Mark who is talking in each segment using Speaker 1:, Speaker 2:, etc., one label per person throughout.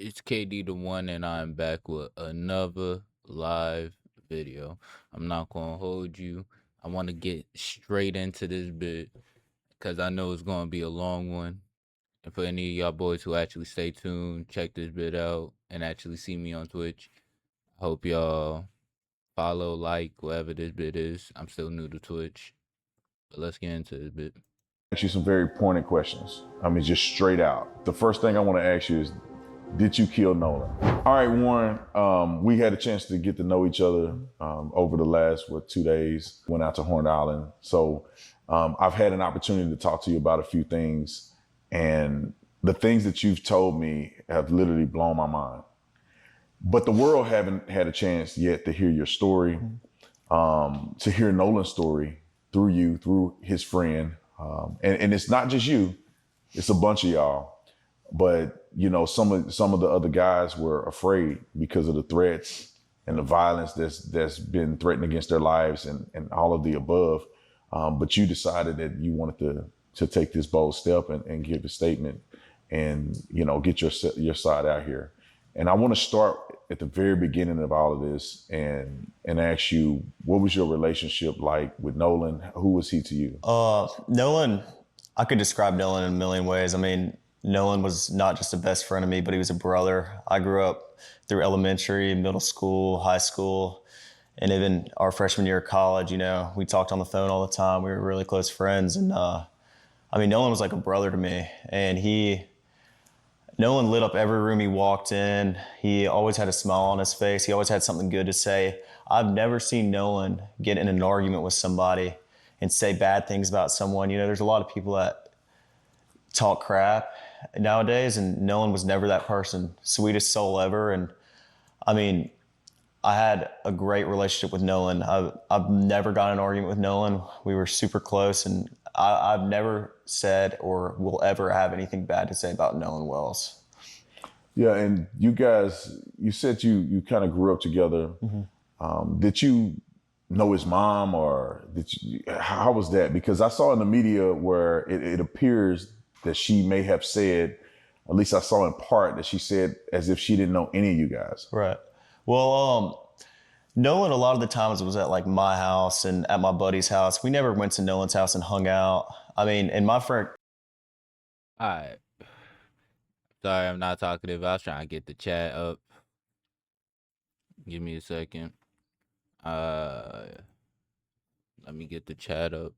Speaker 1: It's KD the one, and I'm back with another live video. I'm not gonna hold you. I want to get straight into this bit because I know it's gonna be a long one. And for any of y'all boys who actually stay tuned, check this bit out, and actually see me on Twitch, I hope y'all follow, like, whatever this bit is. I'm still new to Twitch, but let's get into this bit.
Speaker 2: Ask you some very pointed questions. I mean, just straight out. The first thing I want to ask you is, did you kill Nolan? All right, Warren, we had a chance to get to know each other over the last, 2 days. Went out to Horn Island. So I've had an opportunity to talk to you about a few things. And the things that you've told me have literally blown my mind. But the world haven't had a chance yet to hear your story, to hear Nolan's story through you, through his friend. And it's not just you, it's a bunch of y'all. But, you know, some of the other guys were afraid because of the threats and the violence that's been threatened against their lives and all of the above. But you decided that you wanted to take this bold step and give a statement and, you know, get your side out here. And I want to start at the very beginning of all of this and ask you, what was your relationship like with Nolan? Who was he to you?
Speaker 3: Nolan, I could describe Nolan in a million ways. I mean, Nolan was not just a best friend of me, but he was a brother. I grew up through elementary, middle school, high school, and even our freshman year of college. You know, we talked on the phone all the time. We were really close friends. And I mean, Nolan was like a brother to me. And Nolan lit up every room he walked in. He always had a smile on his face. He always had something good to say. I've never seen Nolan get in an argument with somebody and say bad things about someone. You know, there's a lot of people that talk crap nowadays, and Nolan was never that person. Sweetest soul ever. And I mean, I had a great relationship with Nolan. I've never got in an argument with Nolan. We were super close, and I've never said or will ever have anything bad to say about Nolan Wells.
Speaker 2: Yeah, and you guys, you said you kind of grew up together. Mm-hmm. Did you know his mom, or how was that? Because I saw in the media where it appears that she may have said, at least I saw in part, that she said as if she didn't know any of you guys.
Speaker 3: Right. Well, Nolan, a lot of the times was at like my house and at my buddy's house. We never went to Nolan's house and hung out. I mean, and my friend.
Speaker 1: All right. Sorry, I'm not talkative. I was trying to get the chat up. Give me a second. Let me get the chat up.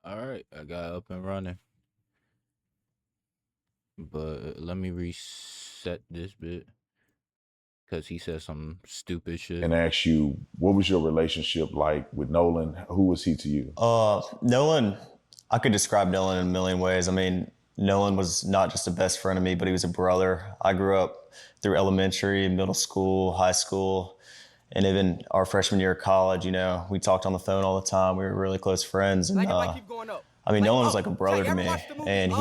Speaker 1: All right, I got up and running. But let me reset this bit because he said some stupid shit.
Speaker 2: And ask you, what was your relationship like with Nolan? Who was he to you?
Speaker 3: Nolan, I could describe Nolan in a million ways. I mean, Nolan was not just a best friend of me, but he was a brother. I grew up through elementary, middle school, high school, and even our freshman year of college. You know, we talked on the phone all the time. We were really close friends. And I mean, Nolan was like a brother to me. And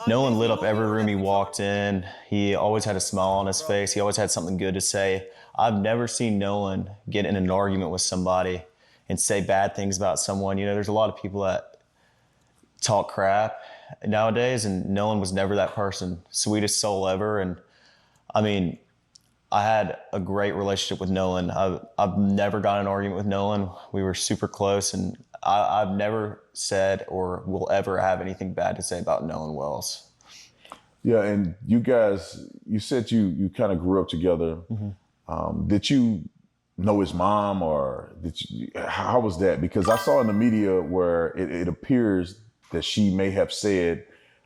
Speaker 3: Nolan lit up every room he walked in. He always had a smile on his face. He always had something good to say. I've never seen Nolan get in an argument with somebody and say bad things about someone. You know, there's a lot of people that talk crap nowadays, and Nolan was never that person. Sweetest soul ever. And I mean, I had a great relationship with Nolan. I've never got in an argument with Nolan. We were super close, and I've never said or will ever have anything bad to say about Nolan Wells.
Speaker 2: Yeah, and you guys, you said you kind of grew up together. Mm-hmm. Did you know his mom, or how was that? Because I saw in the media where it appears that she may have said,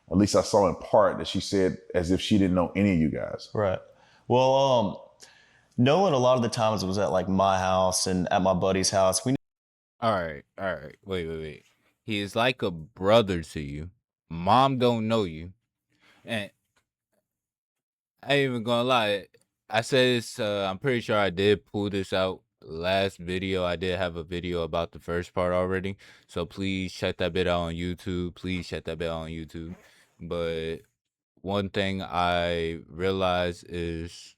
Speaker 2: at least I saw in part, that she said as if she didn't know any of you guys.
Speaker 3: Right. Well, Nolan a lot of the times was at like my house and at my buddy's house. We
Speaker 1: All right. Wait. He is like a brother to you. Mom don't know you, and I ain't even gonna lie. I said this. I'm pretty sure I did pull this out last video. I did have a video about the first part already, so please check that bit out on YouTube. Please check that bit out on YouTube. But one thing I realized is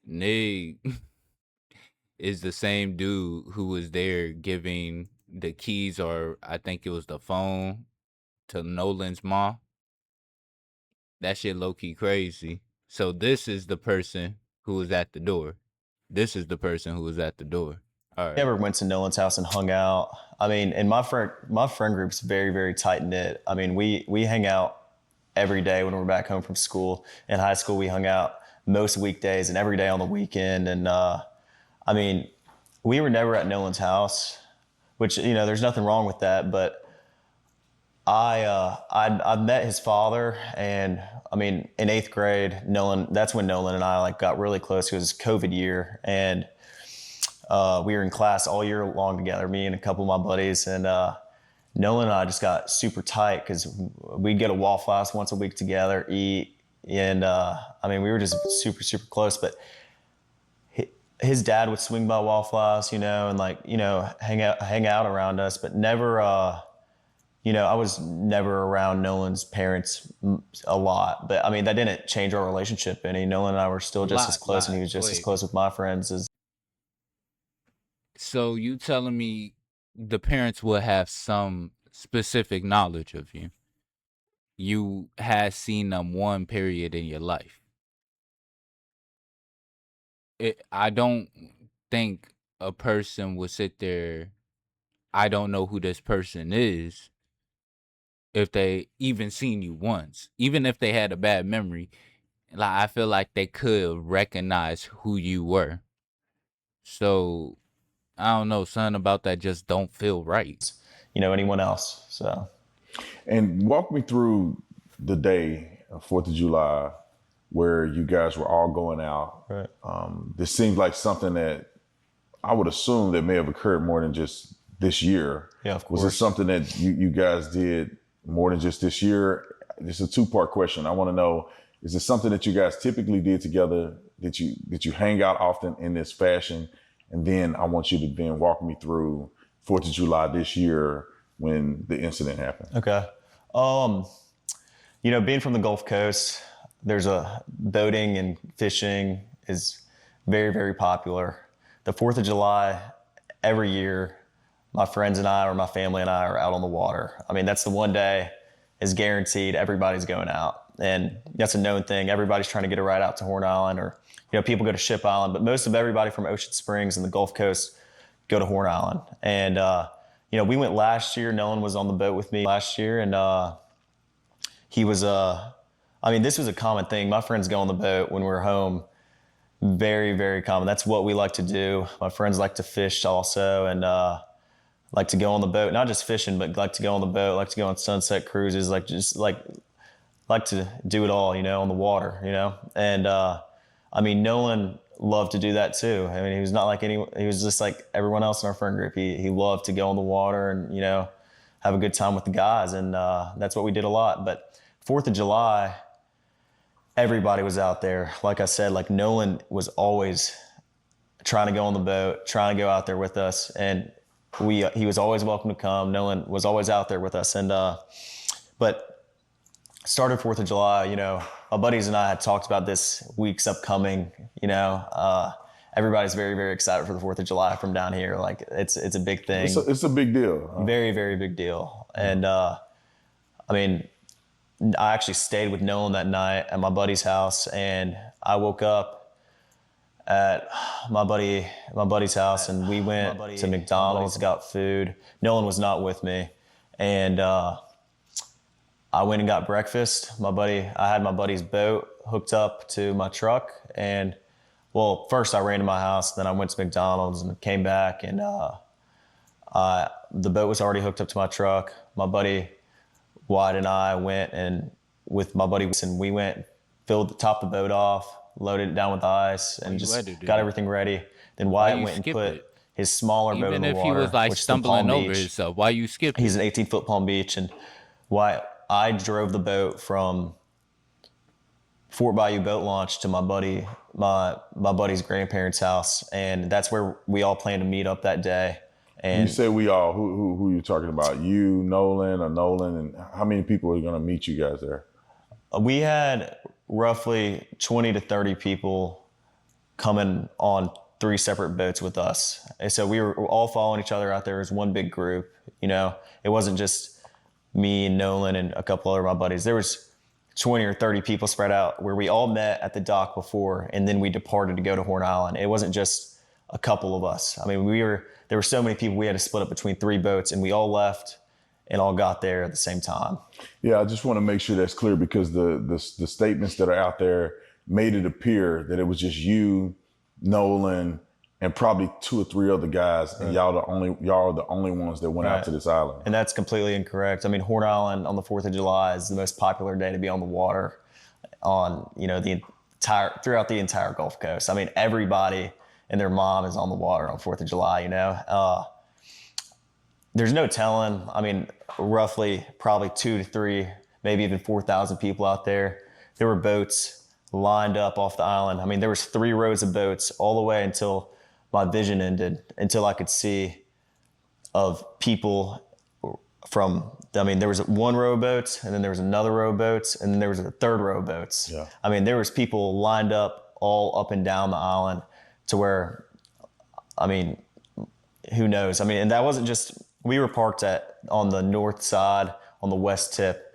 Speaker 1: Nig is the same dude who was there giving the keys, or I think it was the phone, to Nolan's mom. That shit low key crazy. So this is the person who was at the door. This is the person who was at the door. All right.
Speaker 3: never went to Nolan's house and hung out. I mean, and my friend group's very, very tight knit. I mean, we hang out every day when we're back home from school. In high school, we hung out most weekdays and every day on the weekend. And I mean, we were never at Nolan's house, which there's nothing wrong with that. But I met his father, and I mean, in eighth grade, Nolan. That's when Nolan and I like got really close. It was COVID year, and we were in class all year long together, me and a couple of my buddies, and Nolan and I just got super tight because we'd get a Waffle House once a week together, eat, and I mean, we were just super, super close. But his dad would swing by Waffle House, and like, hang out around us, but never, I was never around Nolan's parents a lot. But I mean, that didn't change our relationship any. Nolan and I were still just as close, and he was just as
Speaker 1: Wait.
Speaker 3: close with my friends as.
Speaker 1: So you telling me the parents will have some specific knowledge of you? You had seen them one period in your life. I don't think a person would sit there. I don't know who this person is if they even seen you once, even if they had a bad memory. Like, I feel like they could recognize who you were. So I don't know, something about that just don't feel right.
Speaker 3: Anyone else. So
Speaker 2: And walk me through the day of 4th of July where you guys were all going out.
Speaker 3: right.
Speaker 2: This seems like something that I would assume that may have occurred more than just this year.
Speaker 3: Yeah, of
Speaker 2: Was it
Speaker 3: course.
Speaker 2: something that you guys did more than just this year? It's a two-part question. I want to know, is it something that you guys typically did together? Did you hang out often in this fashion? And then I want you to then walk me through 4th of July this year when the incident happened.
Speaker 3: Okay. Being from the Gulf Coast, there's a boating and fishing is very, very popular. The 4th of July, every year, my friends and I, or my family and I, are out on the water. I mean, that's the one day is guaranteed everybody's going out. And that's a known thing. Everybody's trying to get a ride out to Horn Island, or, people go to Ship Island, but most of everybody from Ocean Springs and the Gulf Coast go to Horn Island. And, we went last year. Nolan was on the boat with me last year, and he was, this was a common thing. My friends go on the boat when we're home. Very, very common. That's what we like to do. My friends like to fish also, and like to go on the boat. Not just fishing, but like to go on the boat, like to go on sunset cruises, like to do it all, on the water, And Nolan loved to do that too. I mean, he was not like he was just like everyone else in our friend group. He loved to go on the water and, have a good time with the guys. And that's what we did a lot. But 4th of July, everybody was out there. Like I said, like Nolan was always trying to go on the boat, trying to go out there with us. And he was always welcome to come. Nolan was always out there with us. And, but started 4th of July, my buddies and I had talked about this week's upcoming, everybody's very, very excited for the 4th of July from down here. Like it's a big thing.
Speaker 2: It's a big deal. Huh?
Speaker 3: Very, very big deal. And, I actually stayed with Nolan that night at my buddy's house, and I woke up at my buddy's house, and we went to McDonald's, got food. Nolan was not with me, and I went and got breakfast. I had my buddy's boat hooked up to my truck, and first I ran to my house, then I went to McDonald's and came back, and the boat was already hooked up to my truck. My buddy Wyatt and I went, and with my buddy, and we went topped the boat off, loaded it down with ice, and
Speaker 1: you had
Speaker 3: just
Speaker 1: to do
Speaker 3: got
Speaker 1: that?
Speaker 3: everything ready. Then
Speaker 1: Why
Speaker 3: Wyatt
Speaker 1: you
Speaker 3: went and
Speaker 1: skip
Speaker 3: put
Speaker 1: it?
Speaker 3: his smaller boat in
Speaker 1: Even
Speaker 3: the
Speaker 1: if he was
Speaker 3: water,
Speaker 1: like
Speaker 3: which is the Palm
Speaker 1: stumbling over
Speaker 3: Beach.
Speaker 1: himself, why you skip
Speaker 3: He's
Speaker 1: it?
Speaker 3: an 18-foot Palm Beach, and Wyatt, I drove the boat from Fort Bayou boat launch to my buddy's grandparents' house, and that's where we all planned to meet up that day.
Speaker 2: When you
Speaker 3: And
Speaker 2: say we all, who are you talking about? You, Nolan, or Nolan, and how many people are going to meet you guys there?
Speaker 3: we had roughly 20 to 30 people coming on 3 separate boats with us. And so we were all following each other out there as one big group. You know, it wasn't just me and Nolan and a couple other of my buddies. There was 20 or 30 people spread out where we all met at the dock before, and then we departed to go to Horn Island. It wasn't just a couple of us. I mean, there were so many people, we had to split up between 3 boats, and we all left and all got there at the same time.
Speaker 2: Yeah, I just want to make sure that's clear because the statements that are out there made it appear that it was just you, Nolan, and probably 2 or 3 other guys, and y'all are the only ones that went out to this island.
Speaker 3: And that's completely incorrect. I mean, Horn Island on the 4th of July is the most popular day to be on the water throughout the entire Gulf Coast. I mean, everybody and their mom is on the water on 4th of July, you know. There's no telling. I mean, roughly probably 2 to 3, maybe even 4,000 people out there. There were boats lined up off the island. I mean, there was 3 rows of boats all the way until my vision ended, until I could see of people there was 1 row of boats, and then there was another row of boats, and then there was a 3rd row of boats.
Speaker 2: Yeah.
Speaker 3: I mean, there was people lined up all up and down the island to where, I mean, who knows? I mean, and that wasn't just, we were parked on the north side, on the west tip.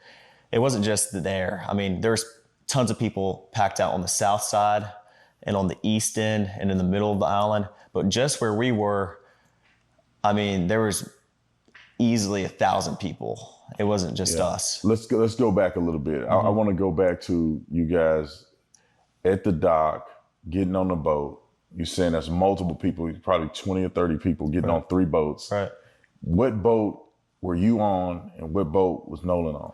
Speaker 3: It wasn't just there. I mean, there's tons of people packed out on the south side and on the east end and in the middle of the island. But just where we were, I mean, there was easily 1,000 people. It wasn't just us.
Speaker 2: Let's go back a little bit. I want to go back to you guys at the dock, getting on the boat. You're saying there's multiple people, probably 20 or 30 people getting on 3 boats.
Speaker 3: Right.
Speaker 2: What boat were you on, and what boat was Nolan on?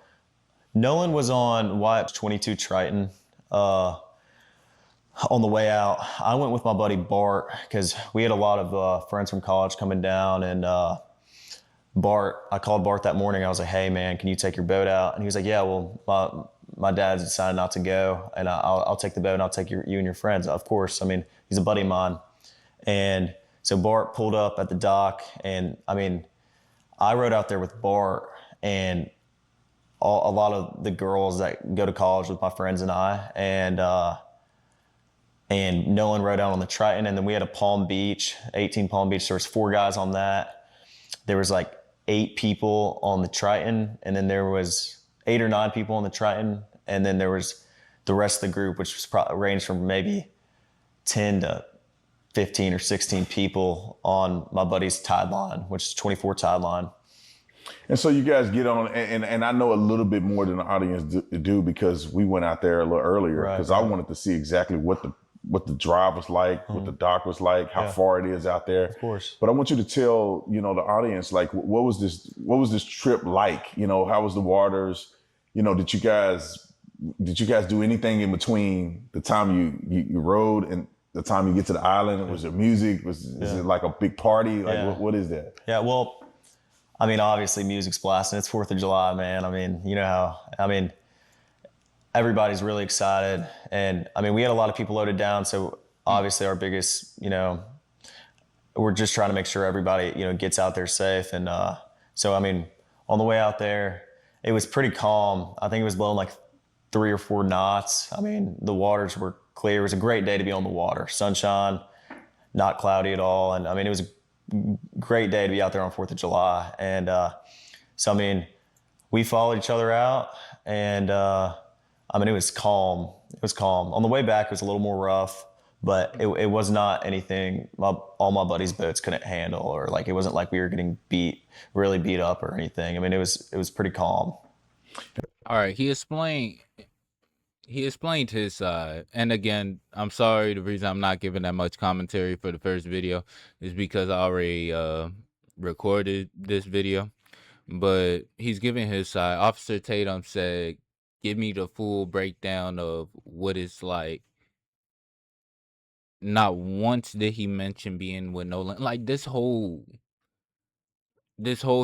Speaker 3: Nolan was on Wyatt's 22 Triton. On the way out, I went with my buddy Bart because we had a lot of friends from college coming down, and I called Bart that morning. I was like, "Hey man, can you take your boat out?" And he was like, "Yeah, well, my dad's decided not to go, and I'll take the boat and I'll take you and your friends." Of course, I mean, he's a buddy of mine. And so Bart pulled up at the dock, and I mean, I rode out there with Bart and a lot of the girls that go to college with my friends and I, and Nolan rode out on the Triton, and then we had a Palm Beach, 18 Palm Beach. There was 4 guys on that. There was like 8 people on the Triton, and then there was 8 or 9 people on the Triton, and then there was the rest of the group, which was ranged from maybe 10 to 15 or 16 people on my buddy's tide line, which is 24 tide line.
Speaker 2: And so you guys get on, and I know a little bit more than the audience do because we went out there a little earlier because I wanted to see exactly what the drive was like, what the dock was like, how far it is out there.
Speaker 3: Of course.
Speaker 2: But I want you to tell, the audience, like, what was this trip like? How was the waters? Did you guys do anything in between the time you rode and the time you get to the island? Was there music? Is it like a big party? Like, what is that?
Speaker 3: Yeah, well, I mean, obviously music's blasting. It's 4th of July, man. I mean, everybody's really excited. And I mean, we had a lot of people loaded down. So obviously our biggest, we're just trying to make sure everybody, gets out there safe. And so, I mean, on the way out there, it was pretty calm. I think it was blowing like 3 or 4 knots. I mean, the waters were clear. It was a great day to be on the water. Sunshine, not cloudy at all. And I mean, it was a great day to be out there on 4th of July. And so, I mean, we followed each other out, and I mean, it was calm. It was calm. On the way back, it was a little more rough, but it was not anything all my buddies' boats couldn't handle, or like it wasn't like we were getting really beat up or anything. I mean, it was pretty calm.
Speaker 1: All right, he explained his side. And again, I'm sorry, the reason I'm not giving that much commentary for the first video is because I already recorded this video. But he's giving his side. Officer Tatum said give me the full breakdown of what it's like. Not once did he mention being with Nolan. Like this whole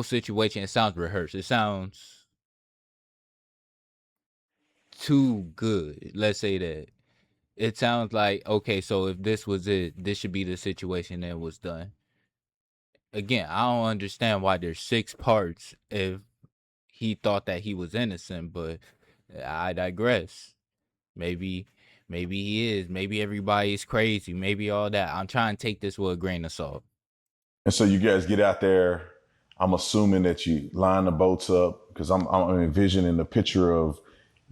Speaker 1: situation, it sounds rehearsed. It sounds too good. Let's say that. It sounds like, okay, so if this was it, this should be the situation that was done. Again, I don't understand why there's 6 parts if he thought that he was innocent, but I digress. Maybe maybe he is. Maybe everybody is crazy. Maybe all that. I'm trying to take this with a grain of salt.
Speaker 2: And so you guys get out there. I'm assuming that you line the boats up because I'm envisioning the picture of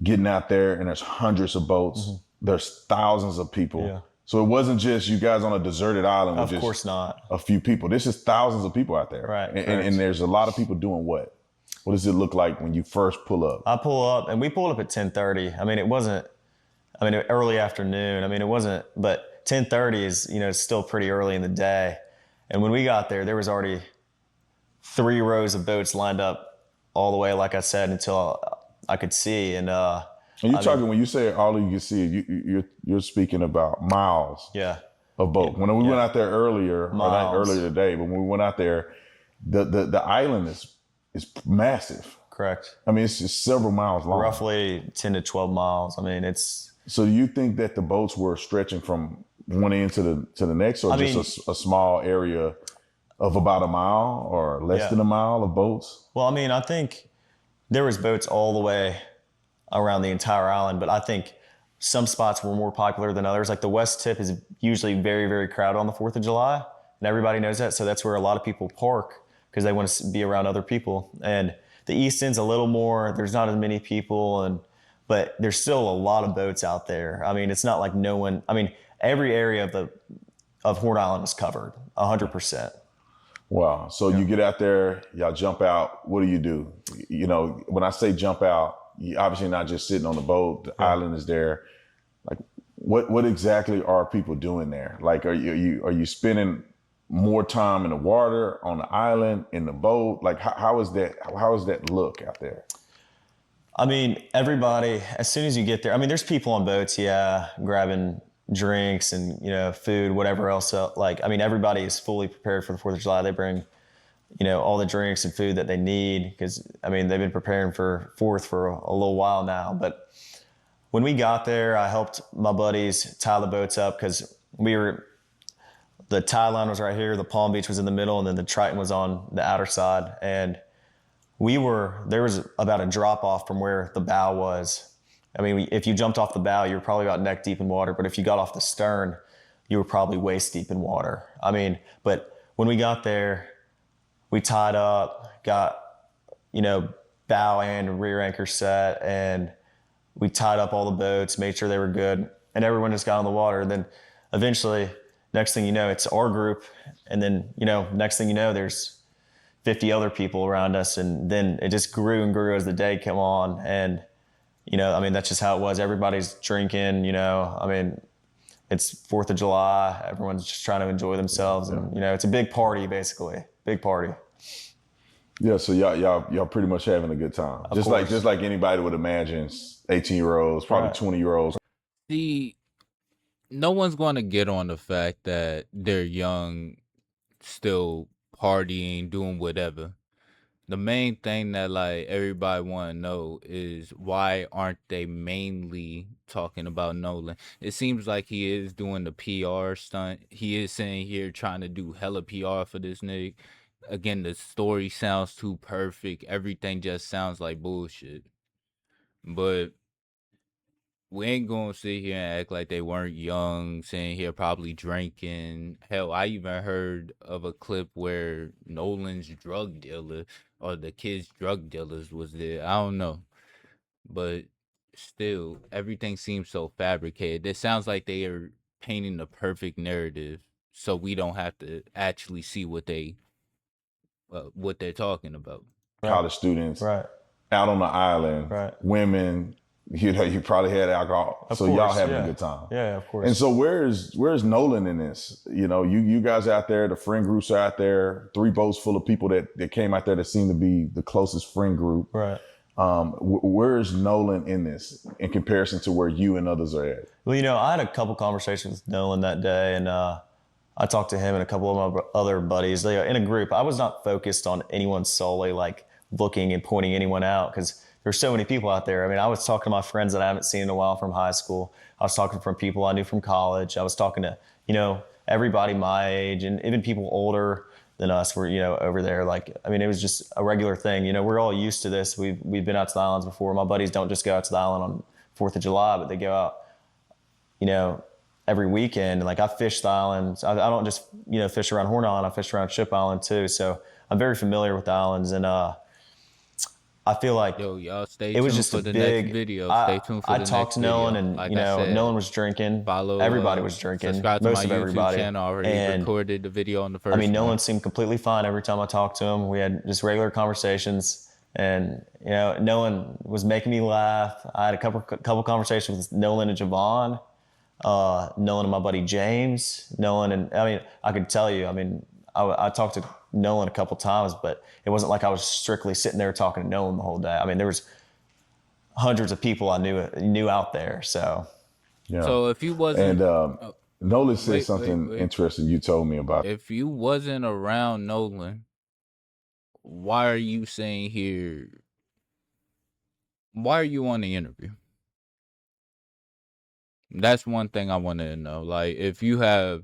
Speaker 2: getting out there and there's hundreds of boats. There's thousands of people.
Speaker 3: Yeah.
Speaker 2: So it wasn't just you guys on a deserted island with
Speaker 3: Of
Speaker 2: just
Speaker 3: course not.
Speaker 2: a few people. This is thousands of people out there.
Speaker 3: Right,
Speaker 2: And there's a lot of people doing what? What does it look like when you first pull up?
Speaker 3: I pull up, and we pulled up at 10:30. I mean, it wasn't. I mean, early afternoon. I mean, it wasn't. But 10:30 is, still pretty early in the day. And when we got there was already 3 rows of boats lined up all the way, like I said, until I could see. And
Speaker 2: When you say all you can see, you're speaking about miles
Speaker 3: yeah,
Speaker 2: of boat. When we went out there earlier,
Speaker 3: Miles.
Speaker 2: earlier today, but when we went out there, the island is massive.
Speaker 3: correct.
Speaker 2: I mean, it's just several miles long.
Speaker 3: Roughly 10 to 12 miles. I mean, it's.
Speaker 2: So do you think that the boats were stretching from one end to the next, or a small area of about a mile or less than a mile of boats?
Speaker 3: Well, I mean, I think there was boats all the way around the entire island, but I think some spots were more popular than others. Like the West Tip is usually very, very crowded on the 4th of July, and everybody knows that. So that's where a lot of people park because they want to be around other people. And the East End's a little more, there's not as many people, but there's still a lot of boats out there. I mean, it's not like no one, I mean, every area of Horn Island is covered, 100%.
Speaker 2: Wow. So you get out there, y'all jump out. What do you do? When I say jump out, you obviously not just sitting on the boat. The island is there. Like, what exactly are people doing there? Like, are you spending more time in the water, on the island, in the boat? Like, how is that look out there?
Speaker 3: I mean, everybody, as soon as you get there, I mean, there's people on boats, grabbing drinks and, food, whatever else. Like, I mean, everybody is fully prepared for the 4th of July. They bring, all the drinks and food that they need because, I mean, they've been preparing for 4th for a little while now. But when we got there, I helped my buddies tie the boats up because the tie line was right here, the Palm Beach was in the middle, and then the Triton was on the outer side. And there was about a drop off from where the bow was. I mean, if you jumped off the bow, you were probably about neck deep in water. But if you got off the stern, you were probably waist deep in water. I mean, but when we got there, we tied up, got, bow and rear anchor set, and we tied up all the boats, made sure they were good, and everyone just got on the water. And then eventually, next thing you know, it's our group. And then, next thing you know, there's 50 other people around us. And then it just grew and grew as the day came on. And, I mean, that's just how it was. Everybody's drinking, I mean, it's 4th of July. Everyone's just trying to enjoy themselves. And, it's a big party, basically. Big party.
Speaker 2: Yeah, so y'all pretty much having a good time. Just like anybody would imagine, 18-year-olds, probably 20-year-olds.
Speaker 1: See, no one's going to get on the fact that they're young, still partying, doing whatever. The main thing that like everybody want to know is why aren't they mainly talking about Nolan? It seems like he is doing the PR stunt. He is sitting here trying to do hella PR for this nigga. Again, the story sounds too perfect. Everything just sounds like bullshit. But we ain't gonna sit here and act like they weren't young, sitting here probably drinking. Hell, I even heard of a clip where Nolan's drug dealer or the kid's drug dealers was there. I don't know. But still, everything seems so fabricated. It sounds like they are painting the perfect narrative so we don't have to actually see what they're talking about.
Speaker 2: College students
Speaker 3: Right.
Speaker 2: out on the island,
Speaker 3: Right.
Speaker 2: women, you probably had alcohol.
Speaker 3: Of
Speaker 2: so
Speaker 3: course,
Speaker 2: y'all having
Speaker 3: yeah.
Speaker 2: a good time.
Speaker 3: Yeah, of course.
Speaker 2: And so where's Nolan in this? You guys out there, the friend groups are out there, 3 boats full of people that came out there that seem to be the closest friend group.
Speaker 3: Right.
Speaker 2: Where is Nolan in this in comparison to where you and others are at?
Speaker 3: Well, I had a couple conversations with Nolan that day, and I talked to him and a couple of my other buddies. In a group. I was not focused on anyone solely, like looking and pointing anyone out, because there's so many people out there. I mean, I was talking to my friends that I haven't seen in a while from high school. I was talking from people I knew from college. I was talking to, everybody my age, and even people older than us were, over there. Like, I mean, it was just a regular thing. We're all used to this. We've been out to the islands before. My buddies don't just go out to the island on 4th of July, but they go out, you know, every weekend. Like, I fish the islands. I don't just, fish around Horn Island. I fish around Ship Island too. So I'm very familiar with the islands, and I feel like
Speaker 1: Yo, y'all stay
Speaker 3: it was
Speaker 1: tuned
Speaker 3: just a
Speaker 1: for the next
Speaker 3: big.
Speaker 1: video. Stay
Speaker 3: I
Speaker 1: tuned for
Speaker 3: I
Speaker 1: the
Speaker 3: talked
Speaker 1: next
Speaker 3: to Nolan,
Speaker 1: video.
Speaker 3: and
Speaker 1: Like I said,
Speaker 3: Nolan was drinking.
Speaker 1: follow,
Speaker 3: Everybody was drinking.
Speaker 1: subscribe to my
Speaker 3: Most of
Speaker 1: YouTube
Speaker 3: everybody.
Speaker 1: channel. I already
Speaker 3: And
Speaker 1: recorded the video on the
Speaker 3: I
Speaker 1: first
Speaker 3: mean, Nolan
Speaker 1: one.
Speaker 3: seemed completely fine every time I talked to him. We had just regular conversations, and Nolan was making me laugh. I had a couple conversations with Nolan and Javon, Nolan and my buddy James, Nolan, and I mean, I could tell you. I mean, I talked to Nolan a couple times, but it wasn't like I was strictly sitting there talking to Nolan the whole day. I mean, there was hundreds of people I knew out there. So
Speaker 2: Yeah.
Speaker 1: So if you
Speaker 2: And
Speaker 1: wasn't,
Speaker 2: Nolan said
Speaker 1: wait,
Speaker 2: something interesting you told me about.
Speaker 1: if you wasn't around Nolan, why are you saying here? Why are you on the interview? That's one thing I want to know. Like, if you have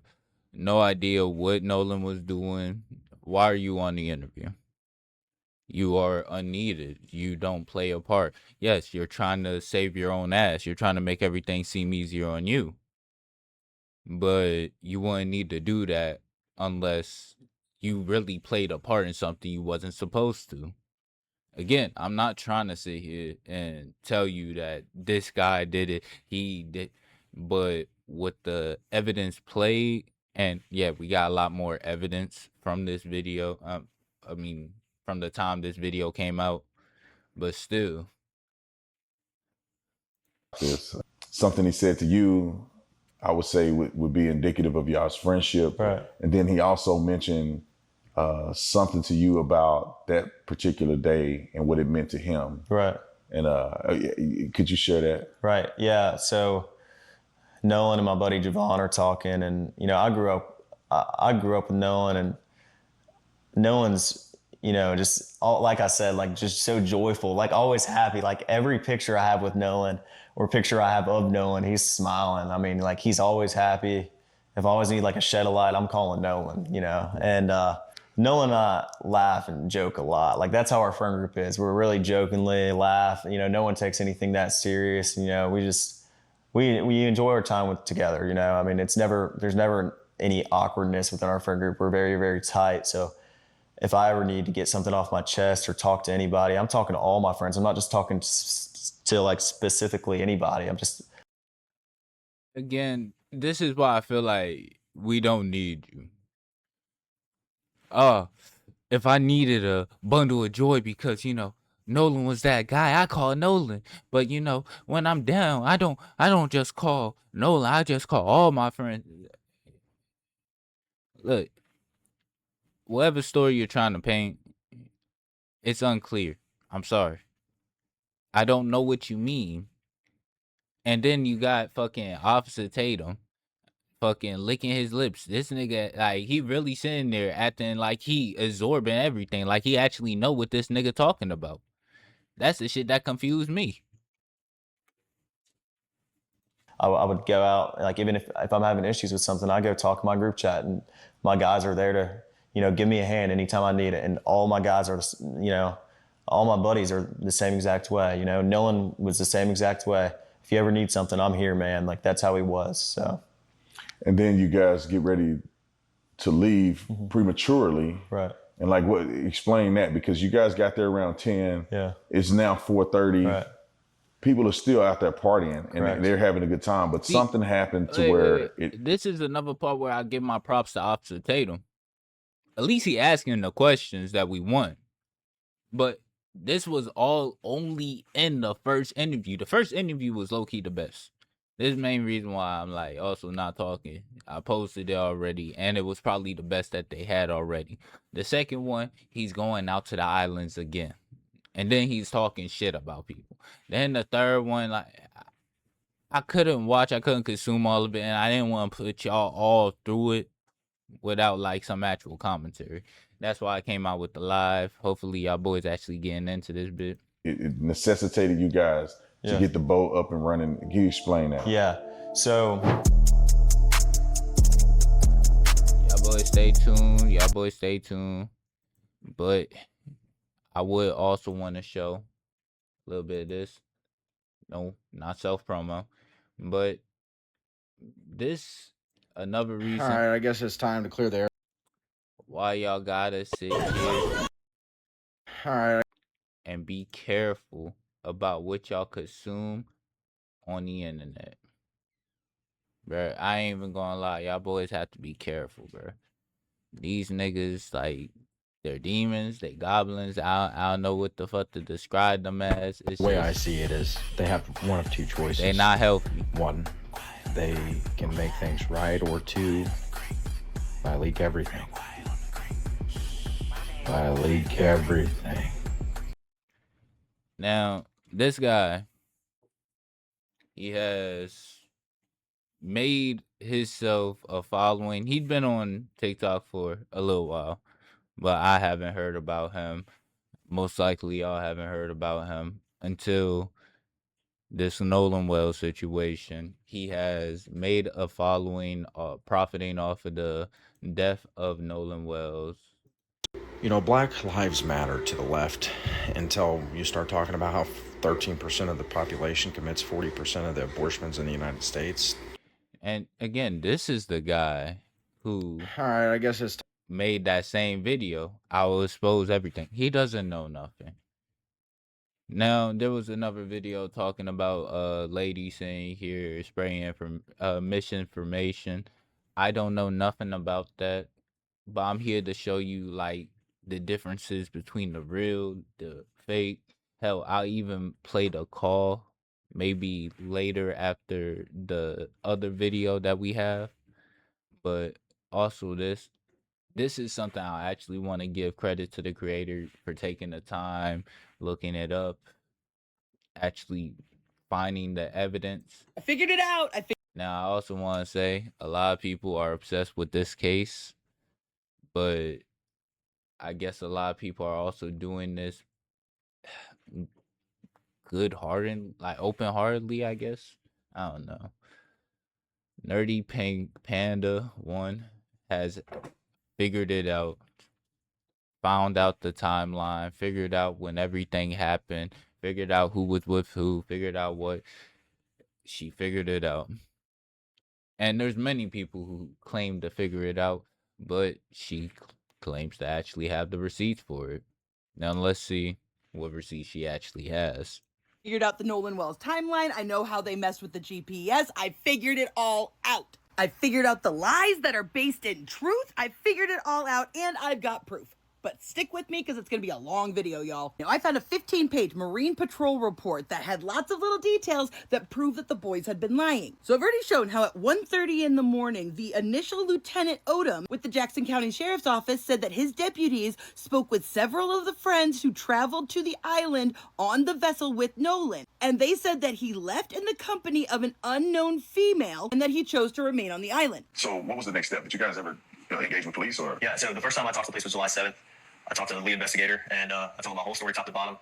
Speaker 1: no idea what Nolan was doing, why are you on the interview? You are unneeded. You don't play a part. Yes, you're trying to save your own ass. You're trying to make everything seem easier on you. But you wouldn't need to do that unless you really played a part in something you wasn't supposed to. Again, I'm not trying to sit here and tell you that this guy did it, he did, but with the evidence played, and yeah, we got a lot more evidence from this video. I mean, from the time this video came out, but still,
Speaker 2: This something he said to you, I would say would be indicative of y'all's friendship.
Speaker 3: Right.
Speaker 2: And then he also mentioned something to you about that particular day and what it meant to him.
Speaker 3: right,
Speaker 2: And could you share that?
Speaker 3: right, yeah. So Nolan and my buddy Javon are talking, and I grew up. I grew up with Nolan, and Nolan's, just all, like I said, like just so joyful, like always happy. Like every picture I have with Nolan or picture I have of Nolan, he's smiling. I mean, like he's always happy. If I always need like a shed of light, I'm calling Nolan, And Nolan and I laugh and joke a lot. Like that's how our friend group is. We're really jokingly laugh. No one takes anything that serious. We enjoy our time together. I mean, there's never any awkwardness within our friend group. We're very, very tight. So if I ever need to get something off my chest or talk to anybody, I'm talking to all my friends. I'm not just talking to like specifically anybody. I'm just.
Speaker 1: again, this is why I feel like we don't need you. Uh, if I needed a bundle of joy because, Nolan was that guy, I call Nolan. But when I'm down, I don't just call Nolan, I just call all my friends. Look, whatever story you're trying to paint, it's unclear. I'm sorry. I don't know what you mean. And then you got fucking Officer Tatum fucking licking his lips. This nigga, like, he really sitting there acting like he absorbing everything. Like he actually know what this nigga talking about. That's the shit that confused me.
Speaker 3: I would go out, like even if I'm having issues with something, I go talk to my group chat, and my guys are there to, give me a hand anytime I need it. And all my guys are, all my buddies are the same exact way. Nolan was the same exact way. If you ever need something, I'm here, man. Like that's how he was. So.
Speaker 2: And then you guys get ready to leave prematurely.
Speaker 3: Right.
Speaker 2: And like, what? Explain that, because you guys got there around 10.
Speaker 3: Yeah.
Speaker 2: It's now 4:30.
Speaker 3: Right.
Speaker 2: People are still out there partying and
Speaker 3: Correct.
Speaker 2: they're having a good time, but something happened to where
Speaker 1: this is another part where I give my props to Officer Tatum. At least he asking the questions that we want. But this was all only in the first interview. The first interview was low-key the best. This is the main reason why I'm like also not talking. I posted it already, and it was probably the best that they had already. The second one, he's going out to the islands again. And then he's talking shit about people. Then the third one, like, I couldn't watch, I couldn't consume all of it, and I didn't want to put y'all all through it without like some actual commentary. That's why I came out with the live. Hopefully y'all boys actually getting into this bit.
Speaker 2: It necessitated you guys to get the boat up and running. Can you explain that?
Speaker 3: Yeah. So
Speaker 1: Y'all boys stay tuned. Y'all boys stay tuned. But I would also want to show a little bit of this. No, not self promo, but this another reason.
Speaker 4: All right, I guess it's time to clear the air.
Speaker 1: Why y'all gotta sit here
Speaker 4: All right.
Speaker 1: and be careful about what y'all consume on the internet. Bruh, I ain't even gonna lie, y'all boys have to be careful, bruh. These niggas, like, they're demons, they goblins. I don't know what the fuck to describe them as. It's
Speaker 4: The way
Speaker 1: just,
Speaker 4: I see it is they have one of two choices.
Speaker 1: they not healthy.
Speaker 4: One, they can make things right, or two, I leak everything. I leak everything.
Speaker 1: Now, this guy, he has made himself a following. He'd been on TikTok for a little while, but I haven't heard about him. Most likely y'all haven't heard about him until this Nolan Wells situation. He has made a following, profiting off of the death of Nolan Wells.
Speaker 4: You know, Black Lives Matter to the left until you start talking about how 13% of the population commits 40% of the abortions in the United States.
Speaker 1: And again, this is the guy who
Speaker 4: All right, I guess it's
Speaker 1: made that same video. I will expose everything. He doesn't know nothing. Now, there was another video talking about a lady saying here spraying from misinformation. I don't know nothing about that, but I'm here to show you like the differences between the real, the fake. Hell, I'll even play the call maybe later after the other video that we have. But also this is something I actually want to give credit to the creator for taking the time, looking it up, actually finding the evidence.
Speaker 5: I figured it out.
Speaker 1: Now, I also want to say a lot of people are obsessed with this case, but I guess a lot of people are also doing this good-hearted, like open-heartedly, I guess. I don't know. Nerdy Pink Panda 1 has figured it out, found out the timeline, figured out when everything happened, figured out who was with who, figured out what. She figured it out. And there's many people who claim to figure it out, but she claims to actually have the receipts for it. Now let's see what receipts she actually has.
Speaker 5: Figured out the Nolan Wells timeline. I know how they mess with the GPS. I figured it all out. I figured out the lies that are based in truth. I figured it all out, and I've got proof. But stick with me because it's going to be a long video, y'all. Now, I found a 15-page Marine Patrol report that had lots of little details that prove that the boys had been lying. So I've already shown how at 1:30 in the morning, the initial Lieutenant Odom with the Jackson County Sheriff's Office said that his deputies spoke with several of the friends who traveled to the island on the vessel with Nolan. And they said that he left in the company of an unknown female and that he chose to remain on the island.
Speaker 6: So what was the next step? Did you guys ever engage with police or?
Speaker 3: yeah, so the first time I talked to the police was July 7th. I talked to the lead investigator, and I told him my whole story, top to bottom.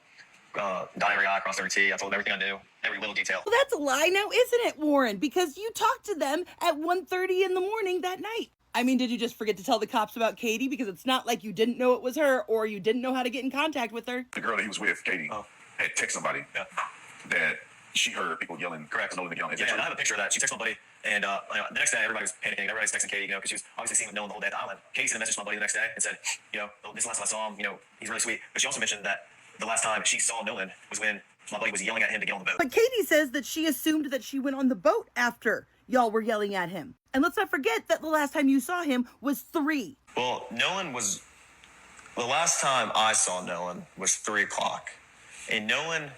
Speaker 3: Dot every I, crossed every T. I told him everything I knew, every little detail.
Speaker 5: Well, that's a lie now, isn't it, Warren? Because you talked to them at 1:30 in the morning that night. I mean, did you just forget to tell the cops about Katie? Because it's not like you didn't know it was her or you didn't know how to get in contact with her.
Speaker 6: The girl that he was with, Katie, had texted somebody that she heard people yelling.
Speaker 3: Correct.
Speaker 6: Nolan yelling.
Speaker 3: Yeah, and I have a picture of that. She texted my buddy, and the next day everybody was panicking. Everybody was texting Katie, because she was obviously seeing Nolan the whole day at the island. Katie sent a message to my buddy the next day and said, this is the last time I saw him. He's really sweet. But she also mentioned that the last time she saw Nolan was when my buddy was yelling at him to get on the boat.
Speaker 5: But Katie says that she assumed that she went on the boat after y'all were yelling at him. And let's not forget that the last time you saw him was 3.
Speaker 3: Well, the last time I saw Nolan was 3 o'clock. And Nolan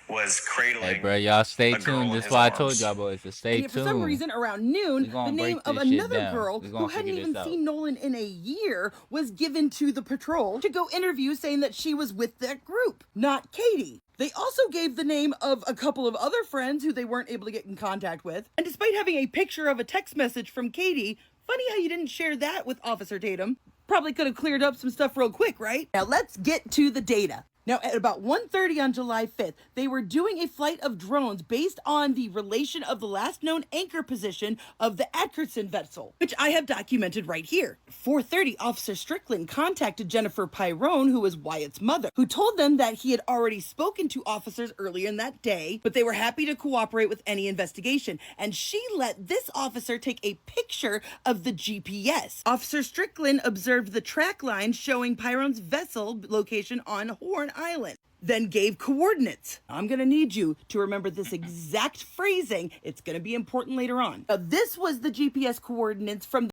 Speaker 3: was cradling.
Speaker 1: Hey, bro, y'all stay
Speaker 3: a girl
Speaker 1: tuned.
Speaker 3: in
Speaker 1: This is
Speaker 3: his
Speaker 1: why I told
Speaker 3: arms.
Speaker 1: y'all boys to
Speaker 5: And
Speaker 1: stay
Speaker 5: yet for some
Speaker 1: tuned.
Speaker 5: reason around noon,
Speaker 1: We gonna
Speaker 5: the name
Speaker 1: break
Speaker 5: of
Speaker 1: this shit
Speaker 5: another
Speaker 1: down.
Speaker 5: girl
Speaker 1: We
Speaker 5: who
Speaker 1: gonna
Speaker 5: hadn't
Speaker 1: figure
Speaker 5: even
Speaker 1: this out.
Speaker 5: seen Nolan in a year was given to the patrol to go interview, saying that she was with that group, not Katie. They also gave the name of a couple of other friends who they weren't able to get in contact with. And despite having a picture of a text message from Katie, funny how you didn't share that with Officer Tatum. Probably could have cleared up some stuff real quick, right? Now let's get to the data. Now, at about 1:30 on July 5th, they were doing a flight of drones based on the relation of the last known anchor position of the Atkinson vessel, which I have documented right here. 4:30, Officer Strickland contacted Jennifer Pyrone, who was Wyatt's mother, who told them that he had already spoken to officers earlier in that day, but they were happy to cooperate with any investigation. And she let this officer take a picture of the GPS. Officer Strickland observed the track line showing Pyrone's vessel location on Horn Island, then gave coordinates. I'm gonna need you to remember this exact phrasing. It's gonna be important later on. Now, this was the GPS coordinates from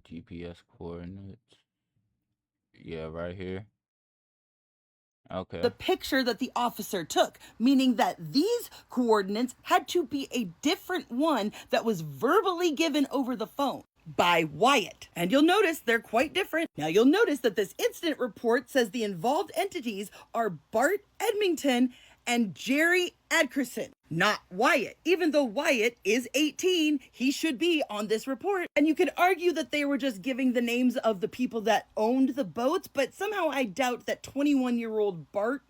Speaker 1: GPS coordinates. Yeah, right here. Okay.
Speaker 5: the picture that the officer took, meaning that these coordinates had to be a different one that was verbally given over the phone by Wyatt. And you'll notice they're quite different. Now you'll notice that this incident report says the involved entities are Bart Edmington and Jerry Adkerson, not Wyatt. Even though Wyatt is 18, he should be on this report. And you could argue that they were just giving the names of the people that owned the boats, but somehow I doubt that 21-year-old Bart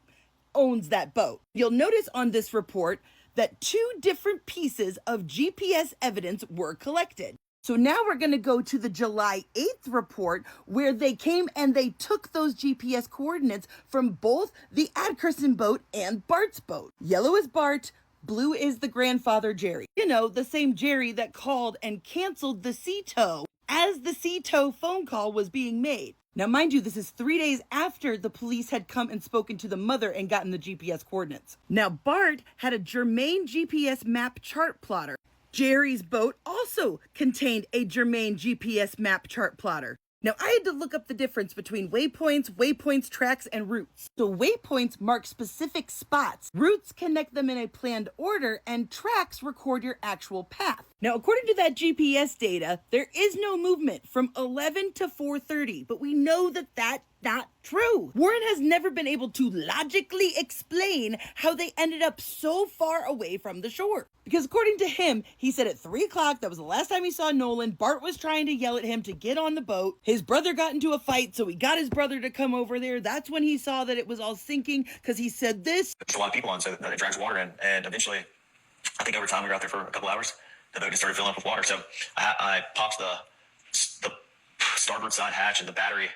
Speaker 5: owns that boat. You'll notice on this report that 2 different pieces of GPS evidence were collected. So now we're going to go to the July 8th report where they came and they took those GPS coordinates from both the Adkerson boat and Bart's boat. Yellow is Bart, blue is the grandfather Jerry. You know, the same Jerry that called and canceled the sea tow as the sea tow phone call was being made. Now, mind you, this is 3 days after the police had come and spoken to the mother and gotten the GPS coordinates. Now, Bart had a germane GPS map chart plotter. Jerry's boat also contained a germane GPS map chart plotter. Now, I had to look up the difference between waypoints, tracks, and routes. So waypoints mark specific spots. Routes connect them in a planned order, and tracks record your actual path. Now, according to that GPS data, there is no movement from 11 to 4:30, but we know that that's not true. Warren has never been able to logically explain how they ended up so far away from the shore. Because according to him, he said at 3 o'clock, that was the last time he saw Nolan, Bart was trying to yell at him to get on the boat. His brother got into a fight, so he got his brother to come over there. That's when he saw that it was all sinking, because he said this.
Speaker 3: There's a lot of people on, so it drags water in. And eventually, I think over time, we were out there for a couple hours. The boat just started filling up with water. So I popped the starboard side hatch, and the battery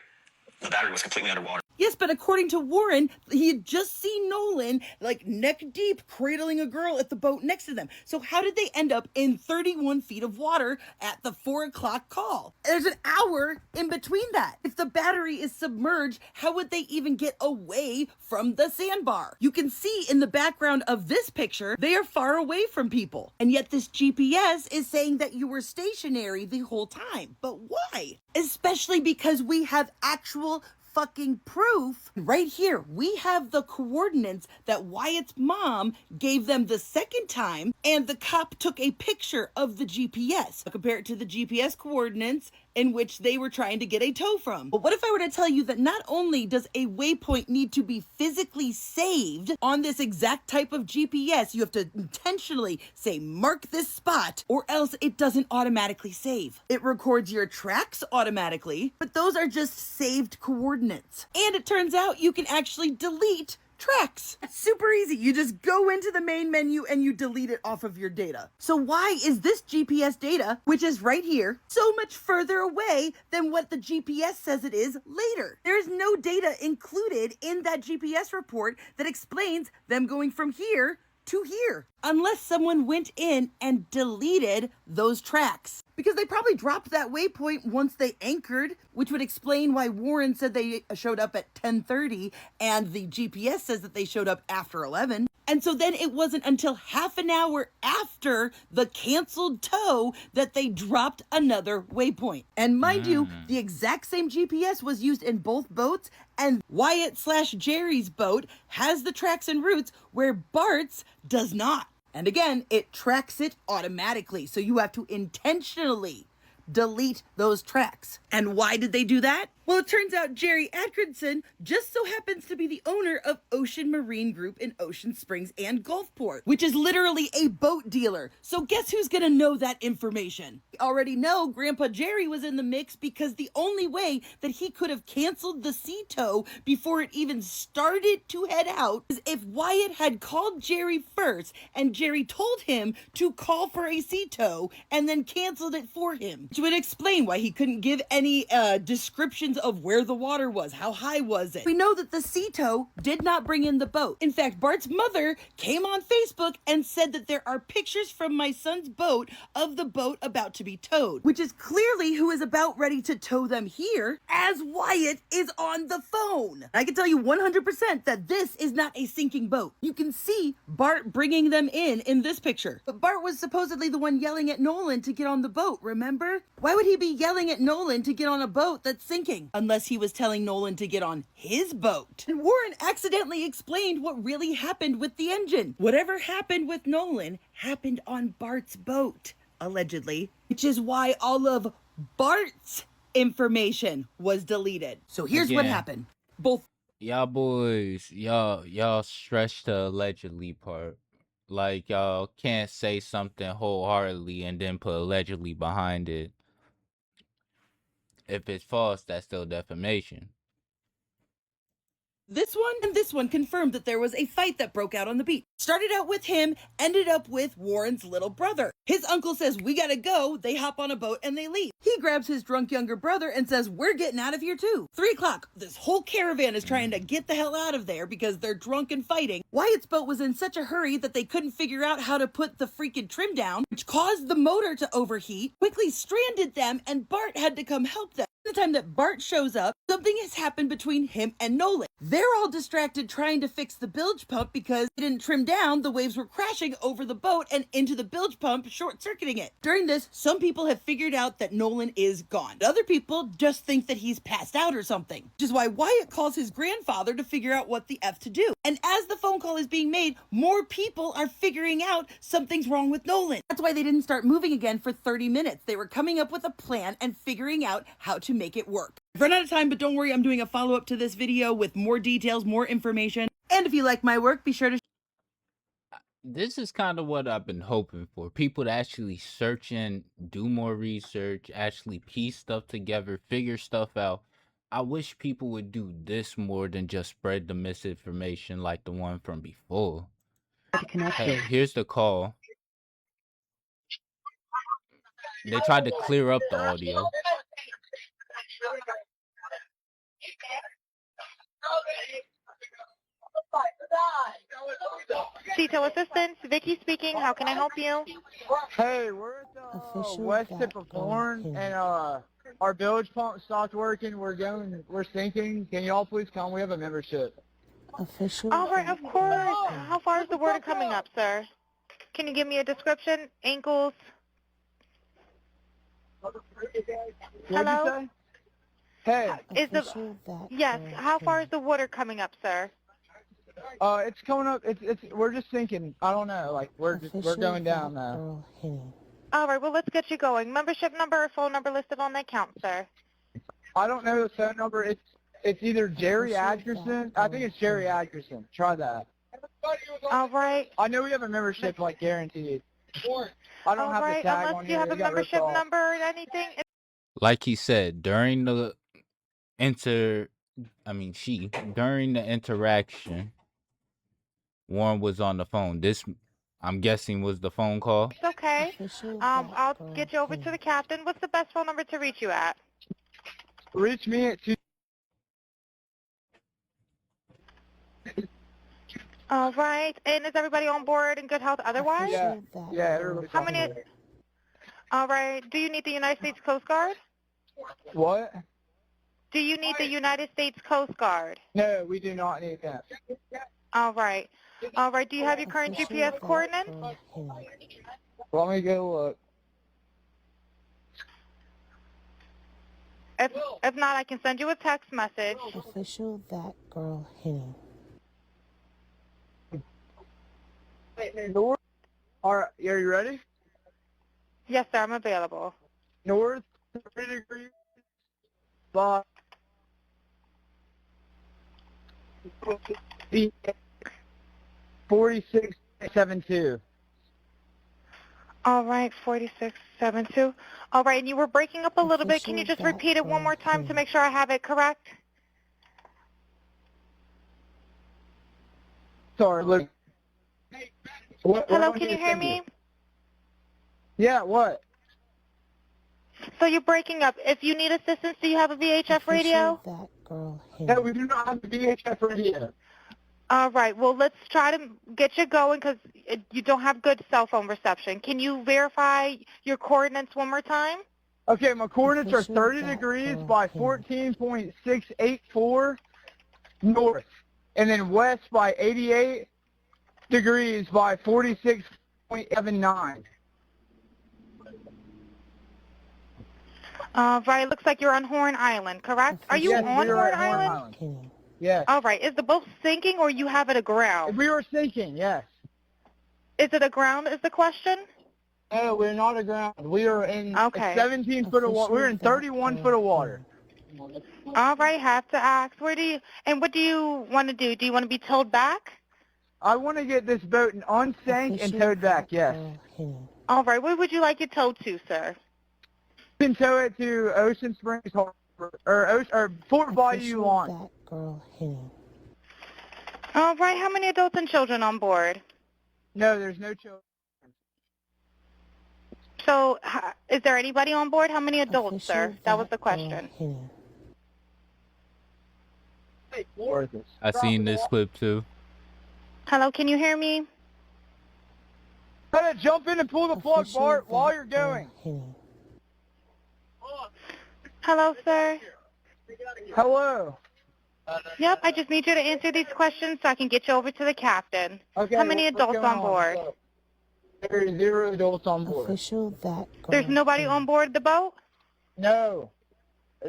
Speaker 3: was completely underwater.
Speaker 5: Yes, but according to Warren, he had just seen Nolan, like neck deep, cradling a girl at the boat next to them. So how did they end up in 31 feet of water at the 4 o'clock call? There's an hour in between that. If the battery is submerged, how would they even get away from the sandbar? You can see in the background of this picture, they are far away from people. And yet this GPS is saying that you were stationary the whole time. But why? Especially because we have actual fucking proof right here. We have the coordinates that Wyatt's mom gave them the second time, and the cop took a picture of the GPS. Compare it to the GPS coordinates in which they were trying to get a tow from. But what if I were to tell you that not only does a waypoint need to be physically saved on this exact type of GPS, you have to intentionally say, mark this spot, or else it doesn't automatically save. It records your tracks automatically, but those are just saved coordinates. And it turns out you can actually delete tracks. It's super easy. You just go into the main menu and you delete it off of your data. So why is this GPS data, which is right here, so much further away than what the GPS says it is later? There's no data included in that GPS report that explains them going from here to here, unless someone went in and deleted those tracks. Because they probably dropped that waypoint once they anchored, which would explain why Warren said they showed up at 10:30 and the GPS says that they showed up after 11. And so then it wasn't until half an hour after the canceled tow that they dropped another waypoint. And mind you, the exact same GPS was used in both boats And Wyatt/Jerry's boat has the tracks and routes where Bart's does not. And again, it tracks it automatically, so you have to intentionally delete those tracks. And why did they do that? Well, it turns out Jerry Atkinson just so happens to be the owner of Ocean Marine Group in Ocean Springs and Gulfport, which is literally a boat dealer. So guess who's gonna know that information? We already know Grandpa Jerry was in the mix because the only way that he could have canceled the sea tow before it even started to head out is if Wyatt had called Jerry first and Jerry told him to call for a sea tow and then canceled it for him, which would explain why he couldn't give any descriptions of where the water was, how high was it. We know that the sea tow did not bring in the boat. In fact, Bart's mother came on Facebook and said that there are pictures from my son's boat of the boat about to be towed, which is clearly who is about ready to tow them here as Wyatt is on the phone. I can tell you 100% that this is not a sinking boat. You can see Bart bringing them in this picture. But Bart was supposedly the one yelling at Nolan to get on the boat, remember? Why would he be yelling at Nolan to get on a boat that's sinking? Unless he was telling Nolan to get on his boat. And Warren accidentally explained what really happened with the engine. Whatever happened with Nolan happened on Bart's boat, allegedly, which is why all of Bart's information was deleted. So here's what happened. Both
Speaker 1: Y'all boys, y'all stretch the allegedly part. Like y'all can't say something wholeheartedly and then put allegedly behind it. If it's false, that's still defamation.
Speaker 5: this one and this one confirmed that there was a fight that broke out on the beach. Started out with him, ended up with Warren's little brother. His uncle says, "We gotta go." They hop on a boat and they leave. He grabs his drunk younger brother and says, "We're getting out of here too." 3 o'clock, this whole caravan is trying to get the hell out of there because they're drunk and fighting. Wyatt's boat was in such a hurry that they couldn't figure out how to put the freaking trim down, which caused the motor to overheat, quickly stranded them, and Bart had to come help them. The time that Bart shows up, something has happened between him and Nolan. They're all distracted trying to fix the bilge pump because it didn't trim down. The waves were crashing over the boat and into the bilge pump, short-circuiting it. During this, some people have figured out that Nolan is gone. Other people just think that he's passed out or something, which is why Wyatt calls his grandfather to figure out what the F to do. And as the phone call is being made, more people are figuring out something's wrong with Nolan. That's why they didn't start moving again for 30 minutes. They were coming up with a plan and figuring out how to make it work. I've run out of time, but don't worry, I'm doing a follow-up to this video with more details, more information. And if you like my work, be sure to
Speaker 1: This is kind of what I've been hoping for. People to actually search and do more research, actually piece stuff together, figure stuff out. I wish people would do this more than just spread the misinformation like the one from before. Hey, here's the call. They tried to clear up the audio.
Speaker 7: CTO Assistance, Vicky speaking. How can I help you?
Speaker 8: Hey, we're at the west tip of Horn, and our bilge pump stopped working. We're sinking. Can you all please come? We have a membership.
Speaker 7: All right, of course. How far is the water coming up, sir? Can you give me a description? Ankles? Hello?
Speaker 8: Hey.
Speaker 7: Yes. How far is the water coming up, sir?
Speaker 8: It's coming up. We're just sinking. I don't know. Like we're going down now.
Speaker 7: All right. Well, let's get you going. Membership number or phone number listed on the account, sir.
Speaker 8: I don't know the phone number. It's either Jerry Atkinson. I think it's Jerry Atkinson. Try that.
Speaker 7: All right.
Speaker 8: I know we have a membership, like guaranteed. I don't have the tag on
Speaker 7: Unless you have a membership number or anything.
Speaker 1: Like he said, during the during the interaction, Warren was on the phone. This, I'm guessing, was the phone call.
Speaker 7: It's okay. I'll get you over to the captain. What's the best phone number to reach you at?
Speaker 8: Reach me at 2.
Speaker 7: All right. And is everybody on board in good health otherwise?
Speaker 8: Yeah, everybody's
Speaker 7: How
Speaker 8: on
Speaker 7: many?
Speaker 8: board.
Speaker 7: All right. Do you need the United States Coast Guard?
Speaker 8: What?
Speaker 7: Do you need the United States Coast Guard?
Speaker 8: No, we do not need that.
Speaker 7: All right. All right. Do you have your current GPS coordinates?
Speaker 8: Let me go look.
Speaker 7: If not, I can send you a text message.
Speaker 9: Official that girl hitting.
Speaker 8: North. All right, are you ready?
Speaker 7: Yes, sir, I'm available.
Speaker 8: North 30 degrees by 4672.
Speaker 7: All right, 4672. All right, and you were breaking up a little bit. Can you just repeat it one more time to make sure I have it correct?
Speaker 8: Sorry, look.
Speaker 7: Hello, can you hear me?
Speaker 8: Yeah, what?
Speaker 7: So you're breaking up. If you need assistance, do you have a VHF radio?
Speaker 9: That girl hitting.
Speaker 8: No, we do not have the VHF radio.
Speaker 7: All right, well, let's try to get you going because you don't have good cell phone reception. Can you verify your coordinates one more time?
Speaker 8: Okay, my coordinates are
Speaker 9: Official
Speaker 8: 30
Speaker 9: that
Speaker 8: degrees
Speaker 9: girl
Speaker 8: by
Speaker 9: hitting.
Speaker 8: 14.684 north, and then west by 88 degrees by 46.79.
Speaker 7: Right, looks like you're on Horn Island, correct? Are you
Speaker 8: Yes,
Speaker 7: on
Speaker 8: we are
Speaker 7: Horn
Speaker 8: at Horn
Speaker 7: Island?
Speaker 8: Island.
Speaker 9: Hitting.
Speaker 8: Yes.
Speaker 7: All right, is the boat sinking or you have it aground?
Speaker 8: We were sinking, yes.
Speaker 7: Is it aground is the question?
Speaker 8: No, we're not aground. We are in
Speaker 7: Okay.
Speaker 8: 17 foot of water. We're in 31 foot of water.
Speaker 7: All right, have to ask. What do you want to do? Do you want to be towed back?
Speaker 8: I want to get this boat unsank and
Speaker 9: Official
Speaker 8: towed back,
Speaker 9: that
Speaker 8: yes.
Speaker 9: girl hitting.
Speaker 7: All right, where would you like it towed to, sir?
Speaker 8: You can tow it to Ocean Springs Harbor, or Fort Bayou
Speaker 9: Official
Speaker 8: Lawn.
Speaker 9: that girl hitting.
Speaker 7: All right, how many adults and children on board?
Speaker 8: No, there's no children.
Speaker 7: So, is there anybody on board? How many adults, sir?
Speaker 9: Official
Speaker 7: That was the
Speaker 9: girl
Speaker 7: question.
Speaker 9: hitting.
Speaker 1: I seen this clip too.
Speaker 7: Hello, can you hear me?
Speaker 8: Gotta jump in and pull the plug,
Speaker 9: Official
Speaker 8: Bart, while
Speaker 9: that
Speaker 8: you're
Speaker 9: girl
Speaker 8: going.
Speaker 9: hitting.
Speaker 7: Hello, sir.
Speaker 8: Hello.
Speaker 7: Yep, I just need you to answer these questions so I can get you over to the captain.
Speaker 8: Okay.
Speaker 7: How many
Speaker 8: what's
Speaker 7: adults
Speaker 8: going
Speaker 7: on board?
Speaker 8: There are 0 adults on board.
Speaker 9: Official that girl
Speaker 7: There's nobody
Speaker 9: hitting.
Speaker 7: on board the boat?
Speaker 8: No.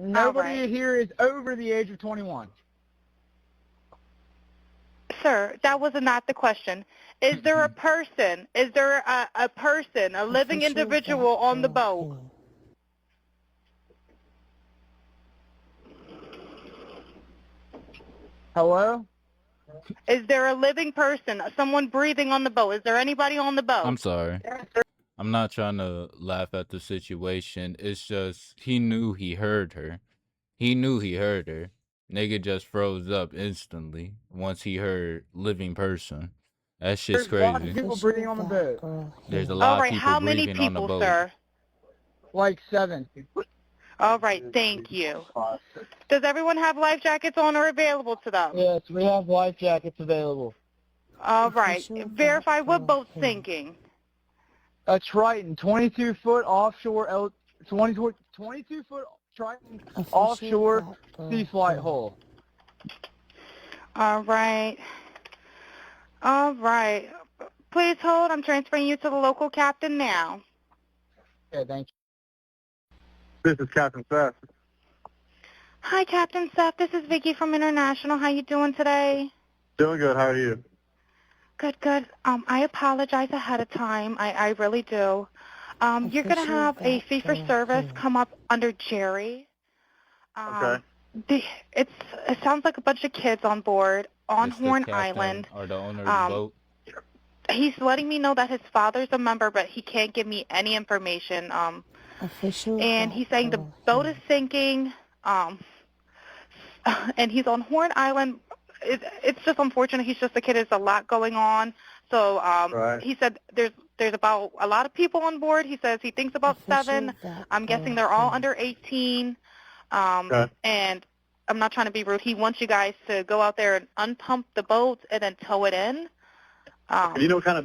Speaker 8: Nobody
Speaker 7: right.
Speaker 8: here is over the age of 21.
Speaker 7: Sir, that was not the question. Is there a person? Is there a person, a living
Speaker 9: Official
Speaker 7: individual
Speaker 9: that
Speaker 7: on the
Speaker 9: girl
Speaker 7: boat?
Speaker 9: hitting.
Speaker 8: Hello?
Speaker 7: Is there a living person, someone breathing on the boat? Is there anybody on the boat?
Speaker 1: I'm sorry. I'm not trying to laugh at the situation. It's just he knew he heard her. He knew he heard her. Nigga just froze up instantly once he heard living person. That shit's
Speaker 8: There's a lot of
Speaker 1: crazy.
Speaker 8: people breathing on the boat.
Speaker 9: Girl
Speaker 1: There's a
Speaker 9: hitting.
Speaker 1: lot
Speaker 7: All
Speaker 1: of
Speaker 7: right,
Speaker 1: people
Speaker 7: how many
Speaker 1: breathing on the
Speaker 7: people,
Speaker 1: boat.
Speaker 7: sir?
Speaker 8: Like 7.
Speaker 7: All right, thank you. Does everyone have life jackets on or available to them?
Speaker 8: Yes, we have life jackets available.
Speaker 7: All right,
Speaker 9: Official
Speaker 7: verify
Speaker 9: that
Speaker 7: what
Speaker 9: girl
Speaker 7: boat's
Speaker 9: hitting.
Speaker 7: sinking.
Speaker 8: A Triton, 22-foot offshore, 22-foot Triton
Speaker 9: Official
Speaker 8: offshore
Speaker 9: that girl
Speaker 8: sea flight
Speaker 9: hitting.
Speaker 8: hull.
Speaker 7: All right. All right. Please hold. I'm transferring you to the local captain now.
Speaker 8: Okay, thank you.
Speaker 10: This is Captain Seth.
Speaker 7: Hi, Captain Seth. This is Vicky from International. How you doing today?
Speaker 10: Doing good. How are you?
Speaker 7: Good, good. I apologize ahead of time. I really do. You're going to
Speaker 9: Official
Speaker 7: have a
Speaker 9: that
Speaker 7: fee for
Speaker 9: girl
Speaker 7: service
Speaker 9: hitting.
Speaker 7: come up under Jerry.
Speaker 10: Okay.
Speaker 7: It sounds like a bunch of kids on board on
Speaker 1: It's the
Speaker 7: Horn
Speaker 1: captain
Speaker 7: Island.
Speaker 1: or the owner of the boat.
Speaker 7: He's letting me know that his father's a member, but he can't give me any information.
Speaker 9: Official
Speaker 7: And
Speaker 9: that
Speaker 7: he's saying the
Speaker 9: girl
Speaker 7: boat is
Speaker 9: hitting.
Speaker 7: sinking. And he's on Horn Island. It's just unfortunate. He's just a kid. There's a lot going on. So
Speaker 10: Right.
Speaker 7: he said there's about a lot of people on board. He says he thinks about
Speaker 9: Official
Speaker 7: 7.
Speaker 9: that
Speaker 7: I'm guessing
Speaker 9: girl
Speaker 7: they're all
Speaker 9: hitting.
Speaker 7: under 18.
Speaker 10: Okay.
Speaker 7: And I'm not trying to be rude. He wants you guys to go out there and unpump the boat and then tow it in.
Speaker 10: Do you know what kind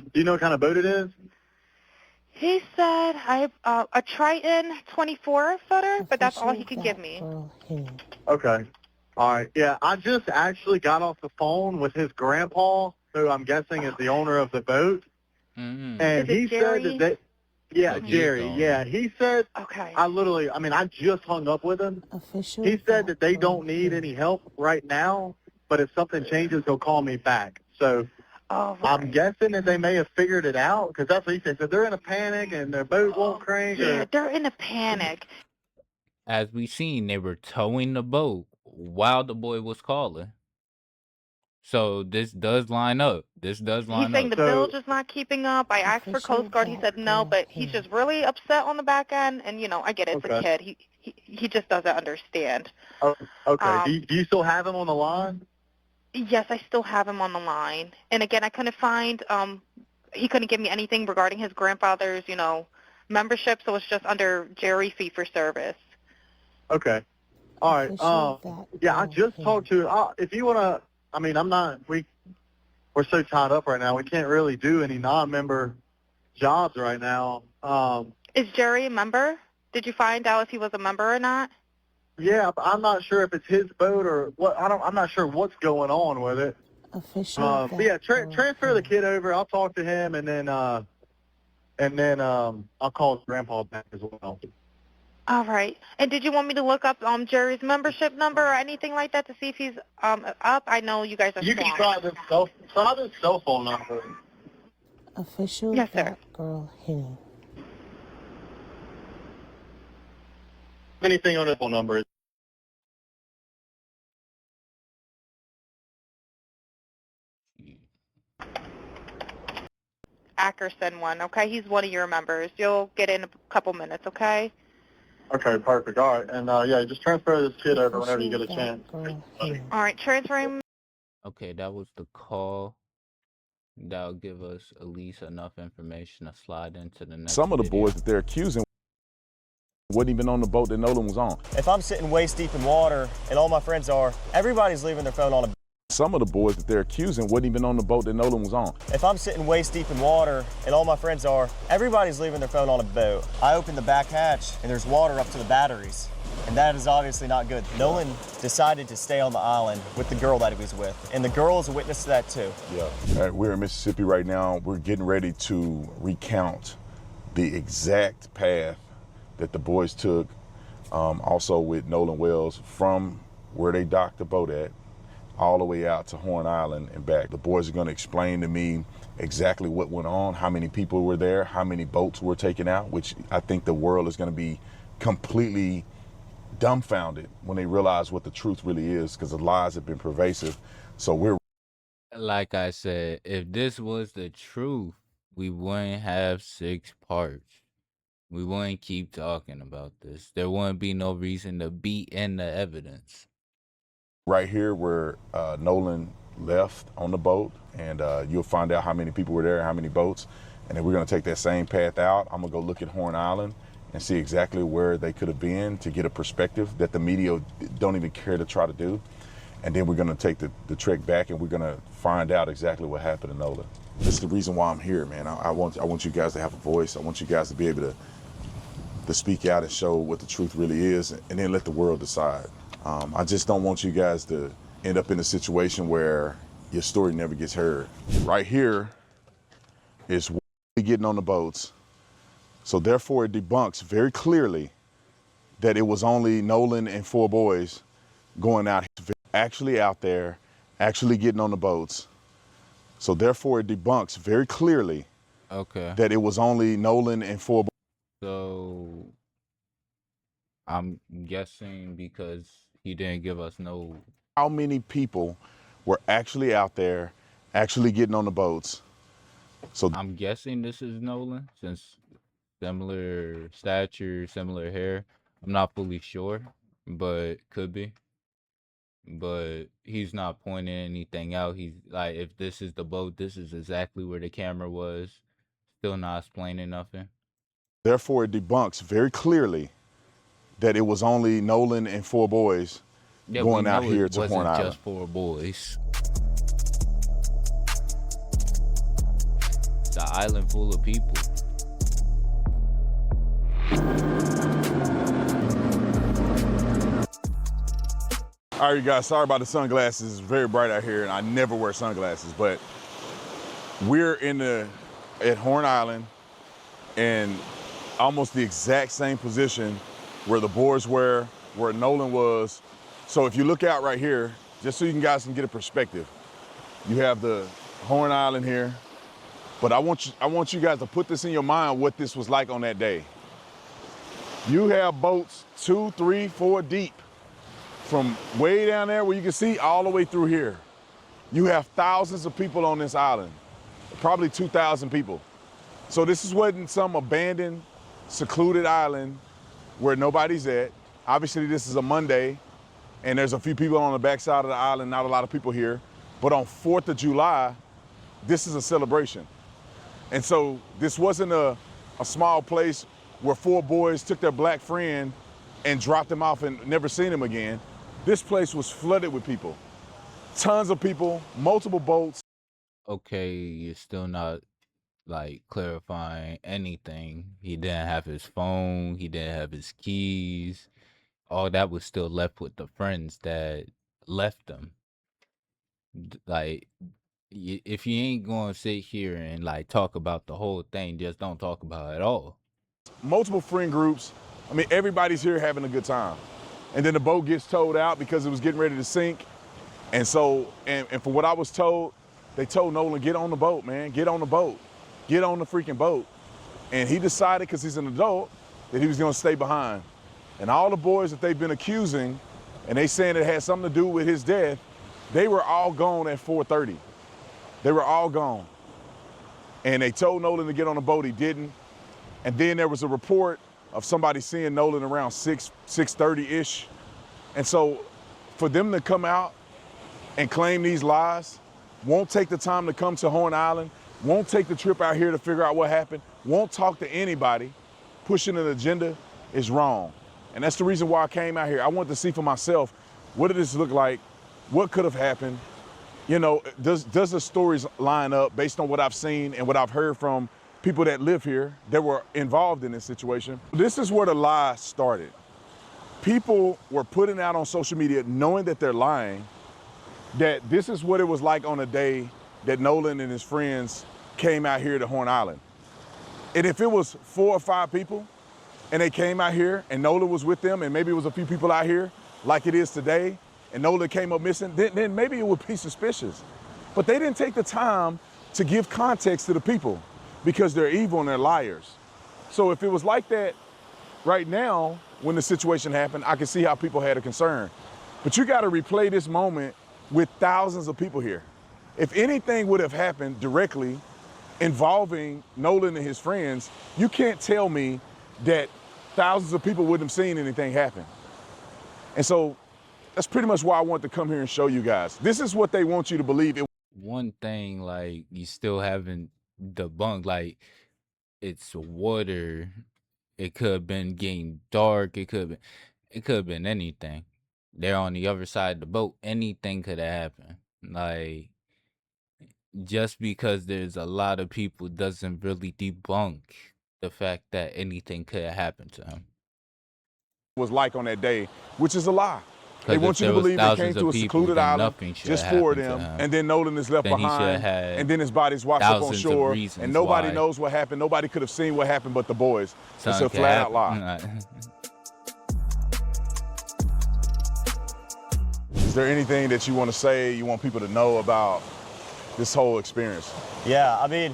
Speaker 10: of boat it is?
Speaker 7: He said I have a Triton 24-footer, but that's all he
Speaker 9: Official
Speaker 7: could give
Speaker 9: that
Speaker 7: me.
Speaker 9: girl hitting.
Speaker 10: Okay. All right. Yeah, I just actually got off the phone with his grandpa, who I'm guessing is the owner of the boat,
Speaker 1: Mm-hmm.
Speaker 10: and
Speaker 7: Is it
Speaker 10: he
Speaker 7: Jerry?
Speaker 10: said that Yeah,
Speaker 1: So he's
Speaker 10: Jerry.
Speaker 1: the
Speaker 10: Yeah,
Speaker 1: owner.
Speaker 10: he said.
Speaker 7: Okay.
Speaker 10: I just hung up with him.
Speaker 9: Official
Speaker 10: He said that they
Speaker 9: girl
Speaker 10: don't need
Speaker 9: hitting.
Speaker 10: any help right now, but if something changes, he'll call me back. So
Speaker 7: Oh,
Speaker 10: I'm
Speaker 7: right.
Speaker 10: guessing that they may have figured it out because that's what he said. So they're in a panic and their boat won't crank.
Speaker 7: Yeah,
Speaker 10: Or
Speaker 7: they're in a panic.
Speaker 1: As we seen, they were towing the boat while the boy was calling. So this does line up. This does
Speaker 7: He's
Speaker 1: line
Speaker 7: saying
Speaker 1: up.
Speaker 7: the
Speaker 10: so
Speaker 7: bilge is not keeping up. I asked for
Speaker 9: Official
Speaker 7: Coast Guard. He
Speaker 9: that
Speaker 7: said no,
Speaker 9: girl
Speaker 7: but he's
Speaker 9: hitting.
Speaker 7: just really upset on the back end. And, I get it. It's a
Speaker 10: okay,
Speaker 7: kid. He just doesn't understand.
Speaker 10: okay.
Speaker 7: Um,
Speaker 10: Do you still have him on the line?
Speaker 7: yes, I still have him on the line. And, again, I couldn't find he couldn't give me anything regarding his grandfather's, membership, so it's just under Jerry fee for service.
Speaker 10: Okay. All right.
Speaker 9: Official that
Speaker 10: Yeah, I
Speaker 9: girl
Speaker 10: just
Speaker 9: hitting.
Speaker 10: talked to. If you wanna, we're so tied up right now. We can't really do any non-member jobs right now.
Speaker 7: Is Jerry a member? Did you find out if he was a member or not?
Speaker 10: Yeah, but I'm not sure if it's his boat or what. I'm not sure what's going on with it.
Speaker 9: Official
Speaker 10: But
Speaker 9: that
Speaker 10: yeah,
Speaker 9: girl
Speaker 10: transfer the
Speaker 9: hitting.
Speaker 10: kid over. I'll talk to him, and then I'll call his grandpa back as well.
Speaker 7: All right. And did you want me to look up Jerry's membership number or anything like that to see if he's up? I know you guys are
Speaker 10: You can
Speaker 7: swamped.
Speaker 10: try this cell phone number.
Speaker 9: Official
Speaker 7: Yes, sir.
Speaker 9: that girl hitting.
Speaker 10: Anything on this phone number.
Speaker 7: Ackerson one, okay? He's one of your members. You'll get in a couple minutes, okay?
Speaker 10: Okay, perfect. All right, and yeah, just transfer this kid over whenever you
Speaker 9: Official
Speaker 10: get a chance.
Speaker 9: that girl hitting.
Speaker 7: All right, transferring.
Speaker 1: Okay, that was the call. That'll give us at least enough information to slide into the next
Speaker 2: Some of the
Speaker 1: video.
Speaker 2: boys that they're accusing wasn't even on the boat that Nolan was on.
Speaker 3: If I'm sitting waist deep in water and all my friends are, everybody's leaving their phone on a
Speaker 2: Some of the boys that they're accusing wasn't even on the boat that Nolan was on.
Speaker 3: If I'm sitting waist deep in water and all my friends are, everybody's leaving their phone on a boat. I open the back hatch and there's water up to the batteries. And that is obviously not good. Nolan decided to stay on the island with the girl that he was with. And the girl is a witness to that too.
Speaker 2: Yeah. We're in Mississippi right now. We're getting ready to recount the exact path that the boys took, also with Nolan Wells, from where they docked the boat at, all the way out to Horn Island and back. The boys are gonna explain to me exactly what went on, how many people were there, how many boats were taken out, which I think the world is gonna be completely dumbfounded when they realize what the truth really is, because the lies have been pervasive. So we're
Speaker 1: Like I said, if this was the truth, we wouldn't have 6 parts. We wouldn't keep talking about this. There wouldn't be no reason to beat in the evidence.
Speaker 2: right here where Nolan left on the boat, and you'll find out how many people were there, how many boats, and then we're gonna take that same path out. I'm gonna go look at Horn Island and see exactly where they could have been to get a perspective that the media don't even care to try to do. And then we're gonna take the trek back, and we're gonna find out exactly what happened to Nolan. This is the reason why I'm here, man. I want you guys to have a voice. I want you guys to be able to speak out and show what the truth really is, and then let the world decide. I just don't want you guys to end up in a situation where your story never gets heard. Right here is getting on the boats. So therefore it debunks very clearly that it was only Nolan and 4 boys going out, actually out there, actually getting on the boats. So therefore it debunks very clearly
Speaker 1: Okay.
Speaker 2: that it was only Nolan and 4 boys.
Speaker 1: So I'm guessing because he didn't give us no.
Speaker 2: How many people were actually out there, actually getting on the boats? So
Speaker 1: I'm guessing this is Nolan, since similar stature, similar hair. I'm not fully sure, but could be. But he's not pointing anything out. He's like, if this is the boat, this is exactly where the camera was. Still not explaining nothing.
Speaker 2: therefore it debunks very clearly that it was only Nolan and 4 boys
Speaker 1: Yeah,
Speaker 2: going
Speaker 1: we
Speaker 2: out
Speaker 1: know
Speaker 2: here
Speaker 1: it
Speaker 2: to Horn
Speaker 1: wasn't
Speaker 2: Island.
Speaker 1: just 4 boys. It's an island full of people.
Speaker 2: All right, you guys, sorry about the sunglasses. It's very bright out here, and I never wear sunglasses, but we're at Horn Island, and almost the exact same position where the boys were, where Nolan was. So if you look out right here, just so you guys can get a perspective, you have the Horn Island here, but I want you guys to put this in your mind what this was like on that day. You have boats 2, 3, 4 deep from way down there where you can see all the way through here. You have thousands of people on this island, probably 2,000 people. So this wasn't some abandoned, secluded island where nobody's at. Obviously this is a Monday and there's a few people on the backside of the island, not a lot of people here. But on 4th of July, this is a celebration. And so this wasn't a small place where 4 boys took their black friend and dropped him off and never seen him again. This place was flooded with people. Tons of people, multiple boats.
Speaker 1: Okay, you're still not like clarifying anything. He didn't have his phone, he didn't have his keys. All that was still left with the friends that left him. Like, if you ain't gonna sit here and like talk about the whole thing, just don't talk about it at all.
Speaker 2: Multiple friend groups. I mean, everybody's here having a good time. And then the boat gets towed out because it was getting ready to sink. And so, and for what I was told, they told Nolan, get on the boat, man, get on the boat, get on the freaking boat. And he decided, because he's an adult, that he was gonna stay behind. And all the boys that they've been accusing, and they saying it had something to do with his death, they were all gone at 4:30. They were all gone. And they told Nolan to get on the boat, he didn't. And then there was a report of somebody seeing Nolan around 6:30-ish. And so for them to come out and claim these lies, won't take the time to come to Horn Island, won't take the trip out here to figure out what happened, won't talk to anybody, pushing an agenda is wrong. And that's the reason why I came out here. I wanted to see for myself, what did this look like? What could have happened? You know, does the stories line up based on what I've seen and what I've heard from people that live here that were involved in this situation? This is where the lie started. People were putting out on social media, knowing that they're lying, that this is what it was like on a day that Nolan and his friends came out here to Horn Island. And if it was 4 or 5 people and they came out here and Nolan was with them and maybe it was a few people out here like it is today and Nolan came up missing, then maybe it would be suspicious. But they didn't take the time to give context to the people because they're evil and they're liars. So if it was like that right now, when the situation happened, I could see how people had a concern. But you gotta replay this moment with thousands of people here. If anything would have happened directly involving Nolan and his friends, you can't tell me that thousands of people wouldn't have seen anything happen. And so that's pretty much why I want to come here and show you guys. This is what they want you to believe.
Speaker 1: One thing, like, you still haven't debunked, like, it's water. It could have been getting dark. It could have been anything. They're on the other side of the boat. Anything could have happened. Like, just because there's a lot of people doesn't really debunk the fact that anything could have happened to him.
Speaker 2: Was like on that day, which is a lie. They want you to
Speaker 1: there was
Speaker 2: believe they came
Speaker 1: thousands
Speaker 2: to
Speaker 1: of
Speaker 2: a
Speaker 1: people,
Speaker 2: secluded
Speaker 1: then
Speaker 2: island
Speaker 1: nothing should
Speaker 2: just
Speaker 1: have
Speaker 2: for
Speaker 1: happened to
Speaker 2: them,
Speaker 1: him.
Speaker 2: and then Nolan is left
Speaker 1: Then he should have
Speaker 2: behind,
Speaker 1: had
Speaker 2: and then his body's washed up on
Speaker 1: thousands of
Speaker 2: shore,
Speaker 1: reasons
Speaker 2: and nobody
Speaker 1: why
Speaker 2: knows what happened. Nobody could have seen what happened but the boys. It's a
Speaker 1: something could
Speaker 2: flat out
Speaker 1: happen.
Speaker 2: lie. Is there anything that you want to say, you want people to know about this whole experience?
Speaker 3: Yeah, I mean,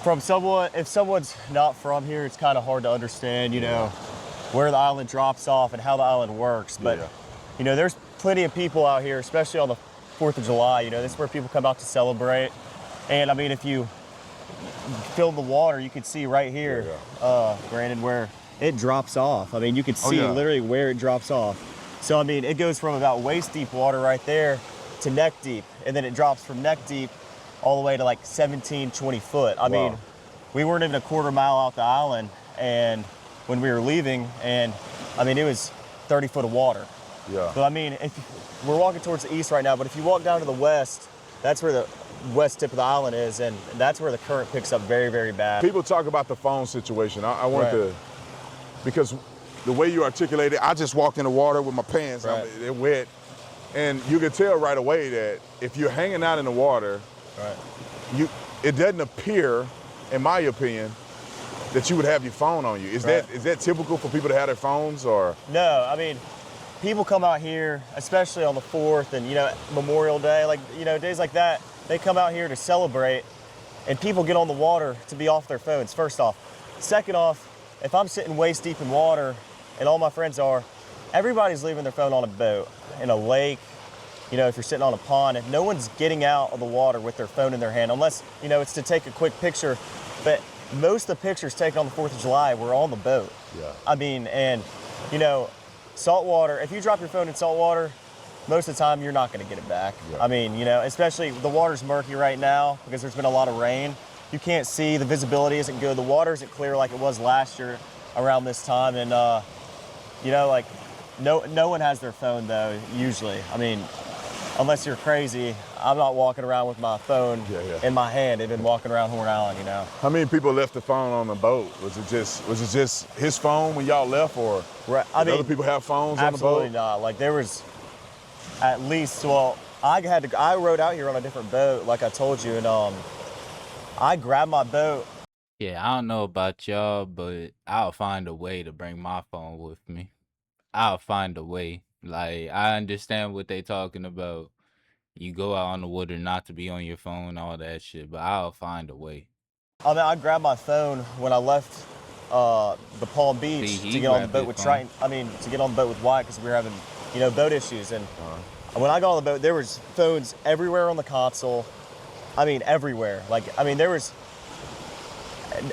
Speaker 3: from someone, if someone's not from here, it's kind of hard to understand, you know, where the island drops off and how the island works. But, you know, there's plenty of people out here, especially on the 4th of July. You know, this is where people come out to celebrate. And, I mean, if you film the water, you can see right here, Brandon, where it drops off. I mean, you can see literally where it drops off. So, I mean, it goes from about waist deep water right there to neck deep. And then it drops from neck deep all the way to like 17, 20 foot. I mean, we weren't even a quarter mile out the island and when we were leaving, and I mean, it was 30 foot of water.
Speaker 2: Yeah.
Speaker 3: But I mean, if we're walking towards the east right now, but if you walk down to the west, that's where the west tip of the island is, and that's where the current picks up very, very bad.
Speaker 2: People talk about the phone situation. I want to, because the way you articulate it, I just walked in the water with my pants, they're wet, and you can tell right away that if you're hanging out in the water, it doesn't appear, in my opinion, that you would have your phone on you. Is that typical for people to have their phones, or?
Speaker 3: No, I mean, people come out here, especially on the 4th and, Memorial Day, like, days like that, they come out here to celebrate, and people get on the water to be off their phones, first off. Second off, if I'm sitting waist deep in water, and all my friends are, everybody's leaving their phone on a boat, in a lake, if you're sitting on a pond, and no one's getting out of the water with their phone in their hand, unless, it's to take a quick picture. But most of the pictures taken on the 4th of July were on the boat.
Speaker 2: Yeah.
Speaker 3: I mean, and, salt water, if you drop your phone in salt water, most of the time you're not going to get it back.
Speaker 2: Yeah.
Speaker 3: I mean, especially the water's murky right now because there's been a lot of rain. You can't see, the visibility isn't good. The water isn't clear like it was last year around this time. And, no one has their phone though, usually. I mean, unless you're crazy, I'm not walking around with my phone in my hand. They've been walking around Horn Island,
Speaker 2: How many people left the phone on the boat? Was it just his phone when y'all left, or did other people have phones on the boat?
Speaker 3: Absolutely not. Like, there was at least, I rode out here on a different boat, like I told you, and I grabbed my boat.
Speaker 1: Yeah, I don't know about y'all, but I'll find a way to bring my phone with me. I'll find a way. Like, I understand what they talking about. You go out on the water not to be on your phone, all that shit, but I'll find a way.
Speaker 3: I mean, I grabbed my phone when I left the Palm Beach to get on the boat with Triton. To get on the boat with Wyatt because we were having, boat issues. And when I got on the boat, there was phones everywhere on the console. I mean, everywhere. There was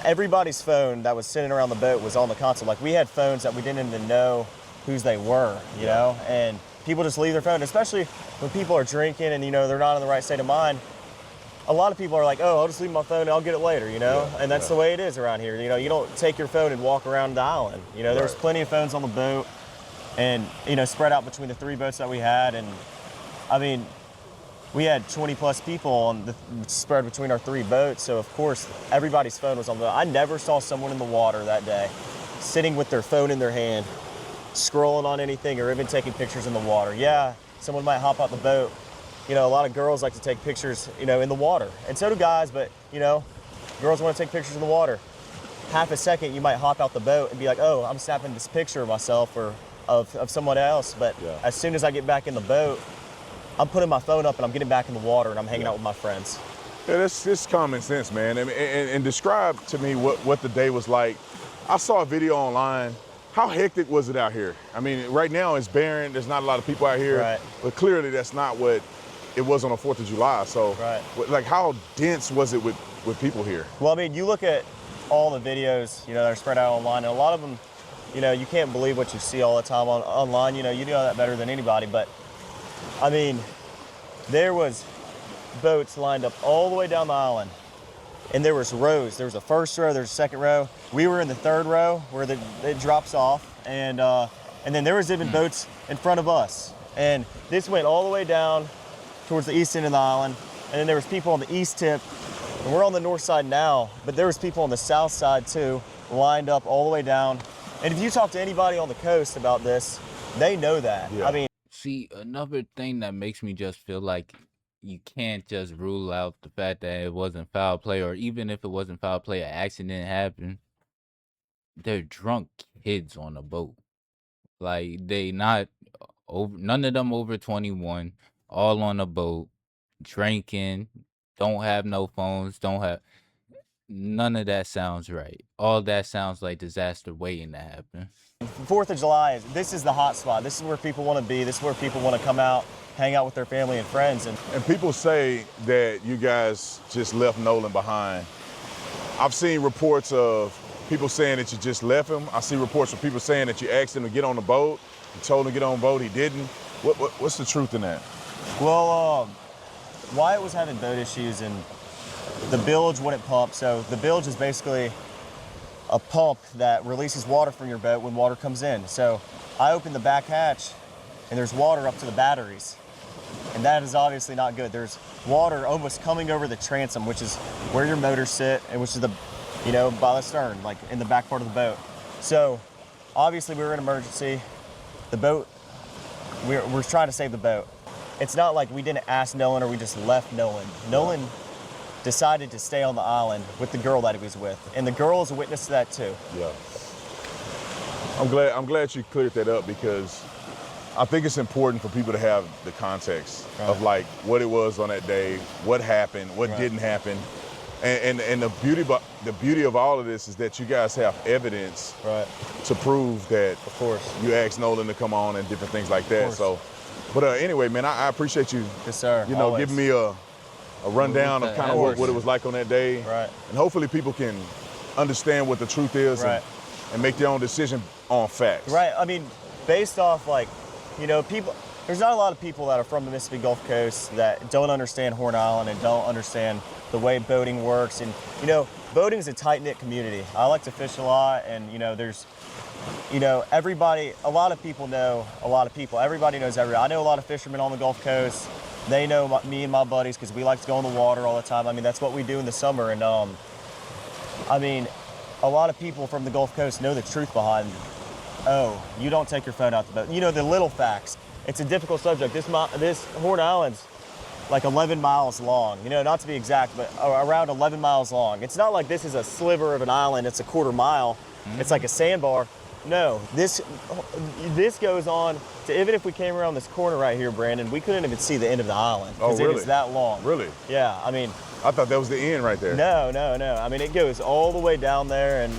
Speaker 3: everybody's phone that was sitting around the boat was on the console. Like, we had phones that we didn't even know whose they were, you know, and people just leave their phone, especially when people are drinking and, they're not in the right state of mind. A lot of people are like, oh, I'll just leave my phone and I'll get it later, and that's the way it is around here. You don't take your phone and walk around the island. There's plenty of phones on the boat and, spread out between the 3 boats that we had. And I mean, we had 20 plus people spread between our 3 boats. So of course, everybody's phone was on the boat. I never saw someone in the water that day sitting with their phone in their hand, scrolling on anything or even taking pictures in the water. Yeah, someone might hop out the boat. A lot of girls like to take pictures, in the water. And so do guys, but, girls want to take pictures in the water. Half a second, you might hop out the boat and be like, oh, I'm snapping this picture of myself or of someone else. But as soon as I get back in the boat, I'm putting my phone up and I'm getting back in the water and I'm hanging out with my friends.
Speaker 2: Yeah, that's common sense, man. And describe to me what the day was like. I saw a video online. How hectic was it out here? I mean, right now it's barren. There's not a lot of people out here.
Speaker 3: Right.
Speaker 2: But clearly that's not what it was on the 4th of July. So, like, how dense was it with people here?
Speaker 3: Well, I mean, you look at all the videos, that are spread out online, and a lot of them, you can't believe what you see all the time online. You know that better than anybody. But, I mean, there was boats lined up all the way down the island. And there was rows. There was a first row, there's a second row. We were in the 3rd row where it drops off. And then there was even boats in front of us. And this went all the way down towards the east end of the island. And then there was people on the east tip. And we're on the north side now, but there was people on the south side too, lined up all the way down. And if you talk to anybody on the coast about this, they know that.
Speaker 2: Yeah.
Speaker 3: I mean,
Speaker 1: See, another thing that makes me just feel like you can't just rule out the fact that it wasn't foul play, or even if it wasn't foul play, an accident happened. They're drunk kids on the boat. Like, they not over, none of them over 21, all on the boat, drinking, don't have no phones, don't have, none of that sounds right. All that sounds like disaster waiting to happen.
Speaker 3: 4th of July, this is the hot spot. This is where people want to be. This is where people want to come out, hang out with their family and friends. And
Speaker 2: people say that you guys just left Nolan behind. I've seen reports of people saying that you just left him. I see reports of people saying that you asked him to get on the boat. You told him to get on the boat, he didn't. What's the truth in that?
Speaker 3: Well, Wyatt was having boat issues and the bilge wouldn't pump. So the bilge is basically a pump that releases water from your boat when water comes in. So I opened the back hatch and there's water up to the batteries. And that is obviously not good. There's water almost coming over the transom, which is where your motors sit and which is by the stern, like in the back part of the boat. So obviously we were in emergency. The boat, we're trying to save the boat. It's not like we didn't ask Nolan or we just left Nolan. Nolan decided to stay on the island with the girl that he was with. And the girl is a witness to that too.
Speaker 2: Yeah. I'm glad you cleared that up, because I think it's important for people to have the context of like what it was on that day, what happened, what didn't happen. And the beauty of all of this is that you guys have evidence to prove that,
Speaker 3: of course,
Speaker 2: you asked Nolan to come on and different things like that. So, but anyway, man, I appreciate you.
Speaker 3: Yes, sir.
Speaker 2: You know,
Speaker 3: Always.
Speaker 2: giving me a rundown of kind of what it was like on that day.
Speaker 3: Right.
Speaker 2: And hopefully people can understand what the truth is and make their own decision on facts.
Speaker 3: Right. I mean, based off like, you know, people. There's not a lot of people that are from the Mississippi Gulf Coast that don't understand Horn Island and don't understand the way boating works. And, you know, boating is a tight-knit community. I like to fish a lot, and, you know, there's, you know, everybody, a lot of people know a lot of people. Everybody knows everybody. I know a lot of fishermen on the Gulf Coast. They know me and my buddies because we like to go in the water all the time. I mean, that's what we do in the summer. And, I mean, a lot of people from the Gulf Coast know the truth behind, oh, you don't take your phone out the boat. You know, the little facts. It's a difficult subject. This Horn Island's like 11 miles long. You know, not to be exact, but around 11 miles long. It's not like this is a sliver of an island. It's a quarter mile. It's like a sandbar. No, this goes on to, even if we came around this corner right here, Brandon, we couldn't even see the end of the island.
Speaker 2: Oh, really?
Speaker 3: It is that long.
Speaker 2: Really?
Speaker 3: Yeah, I mean.
Speaker 2: I thought that was the end right there.
Speaker 3: No. I mean, it goes all the way down there, and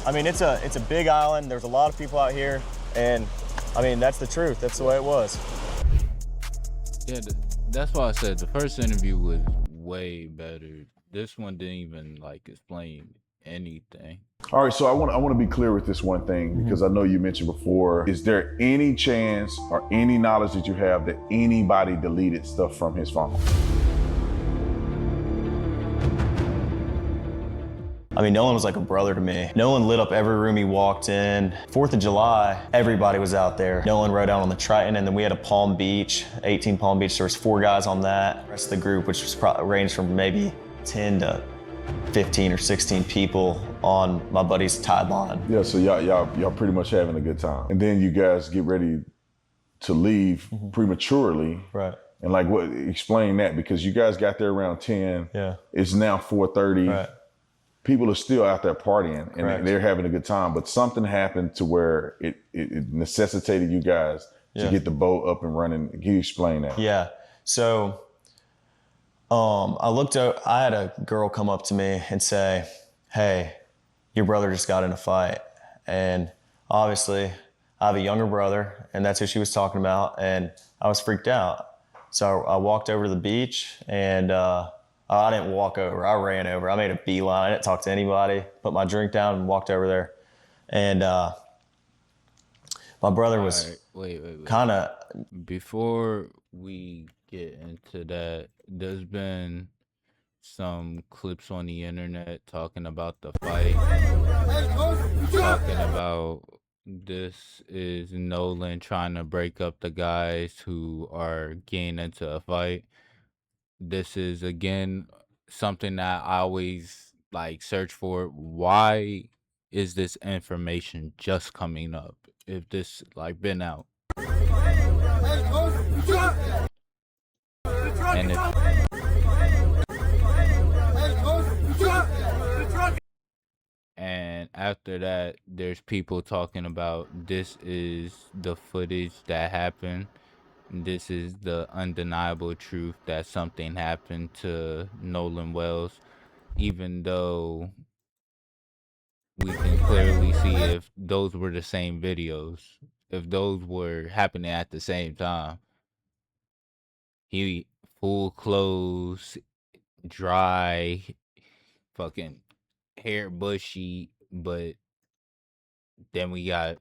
Speaker 3: I mean, it's a big island. There's a lot of people out here, and I mean, that's the truth. That's the way it was.
Speaker 1: Yeah, that's why I said the first interview was way better. This one didn't even like explain anything.
Speaker 2: All right, so I want to be clear with this one thing, because I know you mentioned before. Is there any chance or any knowledge that you have that anybody deleted stuff from his phone?
Speaker 3: I mean, Nolan was like a brother to me. Nolan lit up every room he walked in. 4th of July, everybody was out there. Nolan rode out on the Triton, and then we had a Palm Beach, 18 Palm Beach. There was 4 guys on that. The rest of the group, which was ranged from maybe 10 to 15 or 16 people on my buddy's tide line.
Speaker 2: Yeah, so y'all pretty much having a good time. And then you guys get ready to leave prematurely.
Speaker 3: Right.
Speaker 2: And like, what? Explain that, because you guys got there around 10.
Speaker 3: Yeah.
Speaker 2: It's now 4:30.
Speaker 3: Right.
Speaker 2: People are still out there partying, and
Speaker 3: Correct.
Speaker 2: they're having a good time, but something happened to where it necessitated you guys to get the boat up and running. Can you explain that?
Speaker 3: Yeah. So I had a girl come up to me and say, hey, your brother just got in a fight. And obviously I have a younger brother, and that's who she was talking about. And I was freaked out. So I walked over to the beach, and I didn't walk over, I ran over. I made a beeline. I didn't talk to anybody, put my drink down and walked over there. And my brother was
Speaker 1: Wait.
Speaker 3: kind of.
Speaker 1: Before we get into that, there's been some clips on the internet talking about the fight, talking about this is Nolan trying to break up the guys who are getting into a fight. This is again something that I always like search for. Why is this information just coming up if this like been out? And and after that, there's people talking about this is the footage that happened. This is the undeniable truth that something happened to Nolan Wells, even though we can clearly see if those were the same videos, if those were happening at the same time. He full clothes, dry, fucking hair bushy, but then we got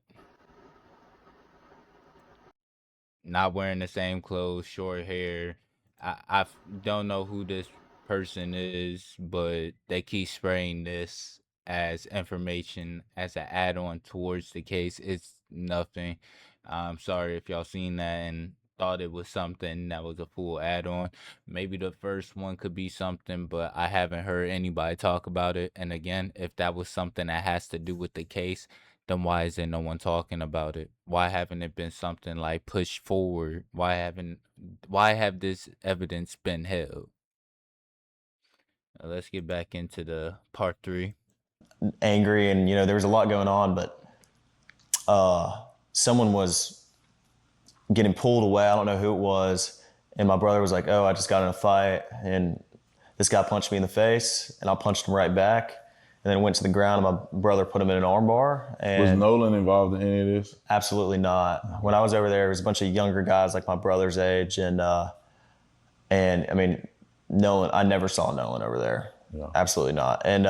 Speaker 1: not wearing the same clothes, short hair. I don't know who this person is, but they keep spraying this as information as an add-on towards the case. It's nothing. I'm sorry if y'all seen that and thought it was something that was a full add-on. Maybe the first one could be something, but I haven't heard anybody talk about it. And again, if that was something that has to do with the case, then why isn't no one talking about it? Why haven't it been something like pushed forward? Why have this evidence been held? Let's get back into the part 3.
Speaker 3: Angry, and there was a lot going on, but someone was getting pulled away. I don't know who it was, and my brother was like, "Oh, I just got in a fight, and this guy punched me in the face, and I punched him right back, and then went to the ground, and my brother put him in an armbar." And
Speaker 2: Was Nolan involved in any of this?
Speaker 3: Absolutely not. When I was over there, it was a bunch of younger guys like my brother's age, and I mean, Nolan. I never saw Nolan over there.
Speaker 2: Yeah.
Speaker 3: Absolutely not. And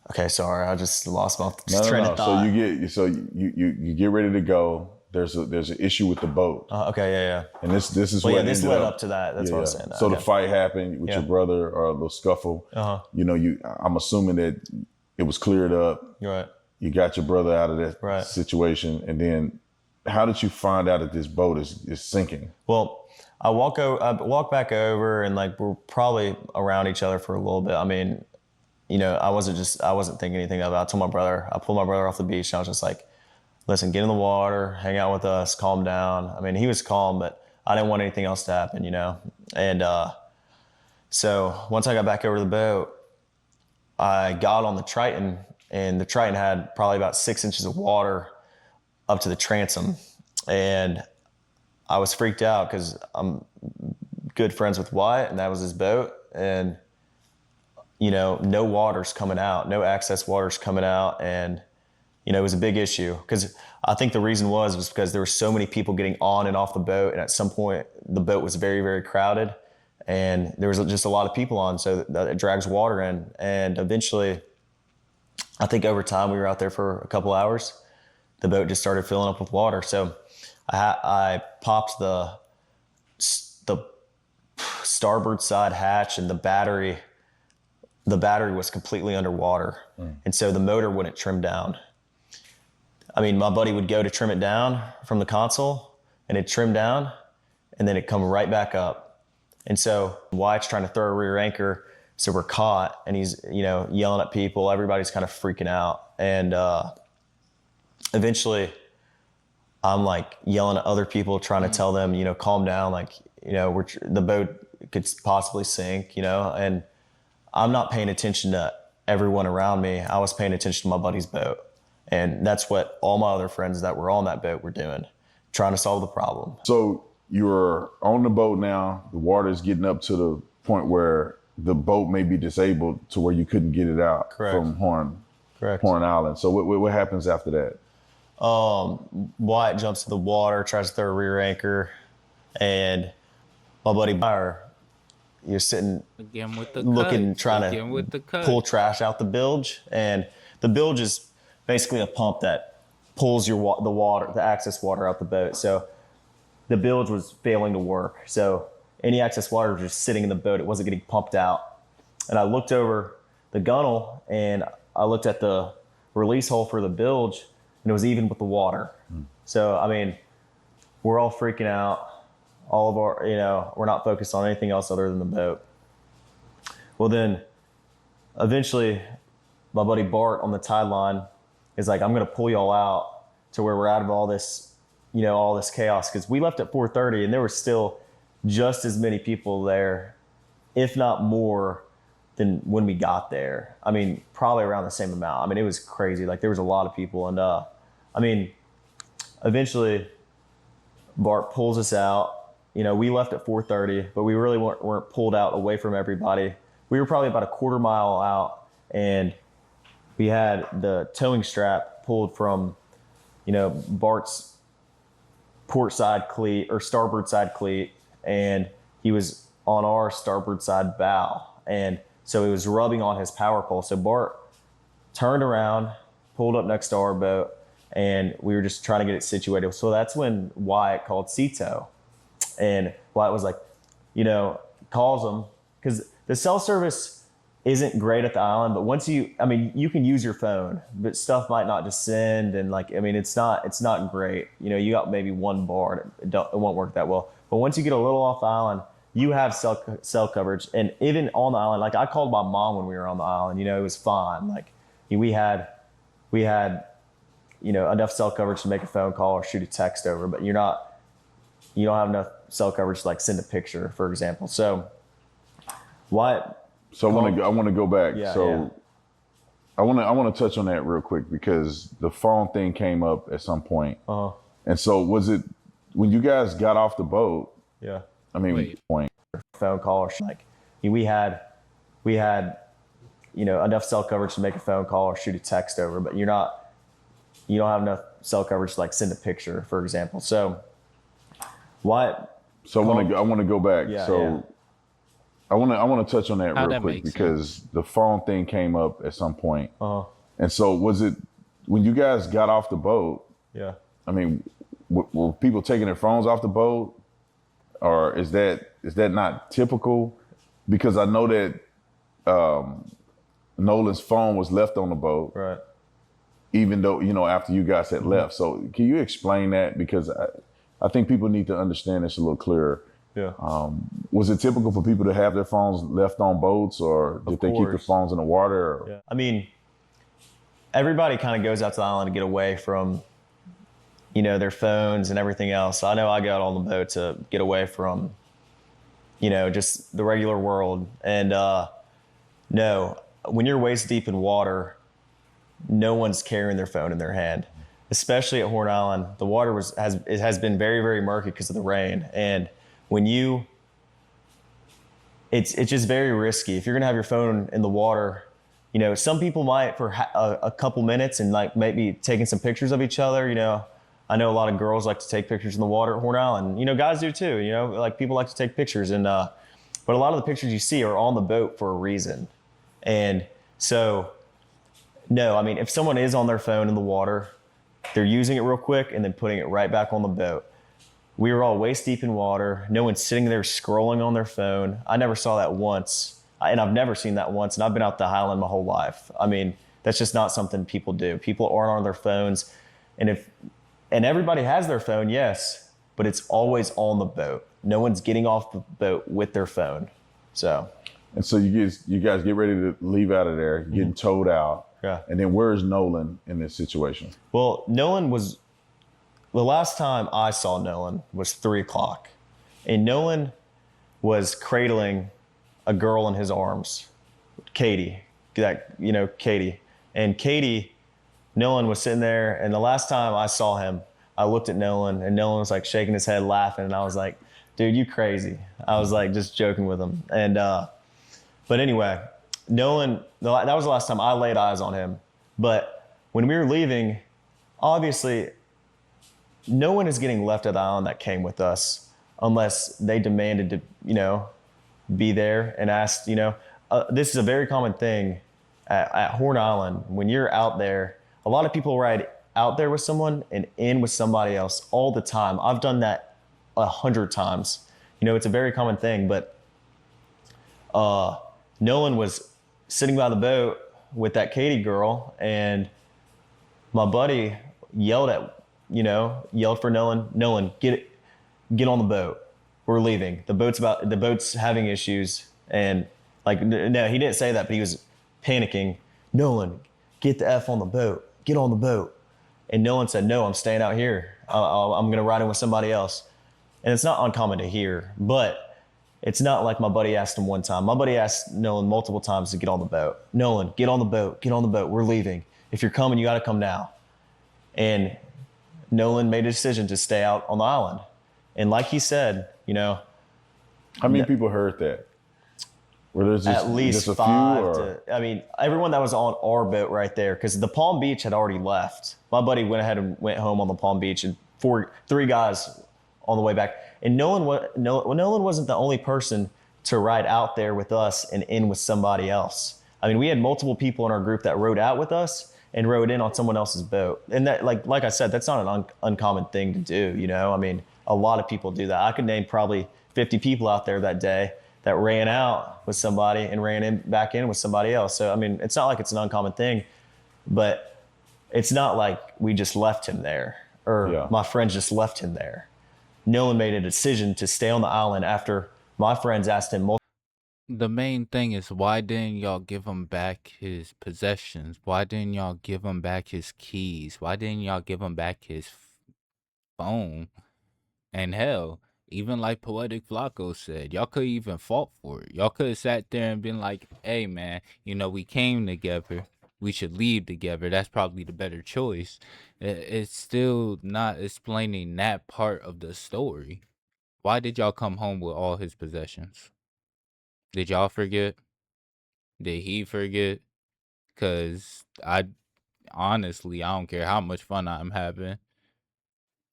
Speaker 3: okay, sorry, I just lost my train of thought.
Speaker 2: So you get ready to go. There's an issue with the boat.
Speaker 3: Okay, yeah.
Speaker 2: And this is
Speaker 3: Well,
Speaker 2: what
Speaker 3: this led up to that. That's what I was saying.
Speaker 2: So the fight happened with your brother, or a little scuffle. I'm assuming that it was cleared up.
Speaker 3: Right.
Speaker 2: You got your brother out of that situation, and then how did you find out that this boat is sinking?
Speaker 3: Well, I walk back over, and like we're probably around each other for a little bit. I mean, I wasn't thinking anything of it. I pulled my brother off the beach, and I was just like, listen, get in the water, hang out with us, calm down. I mean, he was calm, but I didn't want anything else to happen, And so once I got back over the boat, I got on the Triton, and the Triton had probably about 6 inches of water up to the transom. And I was freaked out because I'm good friends with Wyatt, and that was his boat. And, no water's coming out, no access water's coming out. And, it was a big issue because I think the reason was because there were so many people getting on and off the boat. And at some point, the boat was very, very crowded, and there was just a lot of people on. So that it drags water in. And eventually, I think over time, we were out there for a couple hours. The boat just started filling up with water. So I popped the starboard side hatch, and the battery was completely underwater. And so the motor wouldn't trim down. I mean, my buddy would go to trim it down from the console, and it'd trim down, and then it'd come right back up. And so Wyatt's trying to throw a rear anchor, so we're caught, and he's, yelling at people. Everybody's kind of freaking out. And eventually I'm like yelling at other people, trying to tell them, calm down. Like, the boat could possibly sink, and I'm not paying attention to everyone around me. I was paying attention to my buddy's boat. And that's what all my other friends that were on that boat were doing, trying to solve the problem.
Speaker 2: So you're on the boat now. The water is getting up to the point where the boat may be disabled to where you couldn't get it out from Horn Island. So what happens after that?
Speaker 3: Wyatt jumps in the water, tries to throw a rear anchor, and my buddy Meyer, you're sitting
Speaker 1: Again with the
Speaker 3: looking,
Speaker 1: cut.
Speaker 3: trying
Speaker 1: Again with the
Speaker 3: to
Speaker 1: cut.
Speaker 3: pull trash out the bilge. And the bilge is basically a pump that pulls the water, the access water out the boat. So the bilge was failing to work. So any excess water was just sitting in the boat. It wasn't getting pumped out. And I looked over the gunnel, and I looked at the release hole for the bilge, and it was even with the water. So, I mean, we're all freaking out. All of our, we're not focused on anything else other than the boat. Well, then eventually my buddy Bart on the tide line is like, I'm going to pull y'all out to where we're out of all this, all this chaos. Because we left at 4:30, and there were still just as many people there, if not more, than when we got there. I mean, probably around the same amount. I mean, it was crazy. Like, there was a lot of people. And, I mean, eventually Bart pulls us out. We left at 4:30, but we really weren't pulled out away from everybody. We were probably about a quarter mile out, and we had the towing strap pulled from, Bart's port side cleat or starboard side cleat, and he was on our starboard side bow. And so it was rubbing on his power pole. So Bart turned around, pulled up next to our boat, and we were just trying to get it situated. So that's when Wyatt called Cito. And Wyatt was like, calls him, because the cell service isn't great at the island, but once you can use your phone, but stuff might not just send. And it's not great. You got maybe one bar, and it won't work that well. But once you get a little off the island, you have cell coverage. And even on the island, like I called my mom when we were on the island, it was fine. Like we had enough cell coverage to make a phone call or shoot a text over, but you're not you don't have enough cell coverage to like send a picture, for example. So what?
Speaker 2: So I want to go back.
Speaker 3: Yeah,
Speaker 2: So
Speaker 3: yeah.
Speaker 2: I want to touch on that real quick because the phone thing came up at some point. And so was it when you guys got off the boat?
Speaker 3: Yeah.
Speaker 2: I mean,
Speaker 1: Wait.
Speaker 2: point.
Speaker 3: Phone call or like we had enough cell coverage to make a phone call or shoot a text over, but you don't have enough cell coverage to like send a picture, for example. So what?
Speaker 2: So I want to go back.
Speaker 3: Yeah,
Speaker 2: so
Speaker 3: yeah.
Speaker 2: I want to touch on that
Speaker 1: How
Speaker 2: real
Speaker 1: that
Speaker 2: quick
Speaker 1: makes
Speaker 2: because the phone thing came up at some point.
Speaker 3: Uh-huh.
Speaker 2: And so was it when you guys got off the boat?
Speaker 3: Yeah.
Speaker 2: I mean, were people taking their phones off the boat, or is that not typical? Because I know that Nolan's phone was left on the boat,
Speaker 3: Right.
Speaker 2: even though after you guys had left. So can you explain that? Because I think people need to understand this a little clearer.
Speaker 3: Yeah.
Speaker 2: Was it typical for people to have their phones left on boats, or did they keep their
Speaker 3: course.
Speaker 2: phones in the water? Or?
Speaker 3: Yeah. I mean, everybody kind of goes out to the island to get away from, their phones and everything else. I know I got on the boat to get away from, just the regular world. And no, when you're waist deep in water, no one's carrying their phone in their hand. Especially at Horn Island, the water has been very, very murky because of the rain. And when it's just very risky. If you're gonna have your phone in the water, some people might for a couple minutes and like maybe taking some pictures of each other. I know a lot of girls like to take pictures in the water at Horn Island. Guys do too. Like people like to take pictures, and but a lot of the pictures you see are on the boat for a reason. And so, no, I mean, if someone is on their phone in the water, they're using it real quick and then putting it right back on the boat. We were all waist deep in water. No one's sitting there scrolling on their phone. I never saw that once. And I've never seen that once. And I've been out the Highland my whole life. I mean, that's just not something people do. People aren't on their phones. And everybody has their phone, yes, but it's always on the boat. No one's getting off the boat with their phone. So.
Speaker 2: And so you guys get ready to leave out of there, getting towed out.
Speaker 3: Yeah.
Speaker 2: And then where's Nolan in this situation?
Speaker 3: Well, the last time I saw Nolan was 3:00, and Nolan was cradling a girl in his arms, Katie, Katie. And Katie, Nolan was sitting there, and the last time I saw him, I looked at Nolan, and Nolan was like shaking his head, laughing, and I was like, dude, you crazy. I was like just joking with him. And, but anyway, Nolan, that was the last time I laid eyes on him. But when we were leaving, obviously, no one is getting left at the island that came with us unless they demanded to, be there and asked, this is a very common thing at Horn Island. When you're out there, a lot of people ride out there with someone and in with somebody else all the time. I've done that 100 times. It's a very common thing, but Nolan was sitting by the boat with that Katie girl, and my buddy yelled for Nolan, get on the boat. We're leaving. The boat's having issues. And no, he didn't say that, but he was panicking. Nolan, get the F on the boat. Get on the boat. And Nolan said, no, I'm staying out here. I'm going to ride in with somebody else. And it's not uncommon to hear, but it's not like my buddy asked him one time. My buddy asked Nolan multiple times to get on the boat. Nolan, get on the boat. Get on the boat. We're leaving. If you're coming, you got to come now. And Nolan made a decision to stay out on the island. And like he said,
Speaker 2: how many people heard that? Were there just
Speaker 3: at least
Speaker 2: just a
Speaker 3: 5
Speaker 2: few,
Speaker 3: I mean, everyone that was on our boat right there, because the Palm Beach had already left. My buddy went ahead and went home on the Palm Beach, and 3 guys on the way back. And Nolan wasn't the only person to ride out there with us and in with somebody else. I mean, we had multiple people in our group that rode out with us and rode in on someone else's boat. And that, like I said, that's not an uncommon thing to do, I mean, a lot of people do that. I could name probably 50 people out there that day that ran out with somebody and ran back in with somebody else. So, I mean, it's not like it's an uncommon thing, but it's not like we just left him there or my friends just left him there. Nolan made a decision to stay on the island after my friends asked him
Speaker 1: The main thing is, why didn't y'all give him back his possessions? Why didn't y'all give him back his keys? Why didn't y'all give him back his phone? And hell, even like Poetic Flacco said, y'all could even fought for it. Y'all could have sat there and been like, hey man, we came together. We should leave together. That's probably the better choice. It's still not explaining that part of the story. Why did y'all come home with all his possessions? Did y'all forget? Did he forget? Cause honestly, I don't care how much fun I'm having.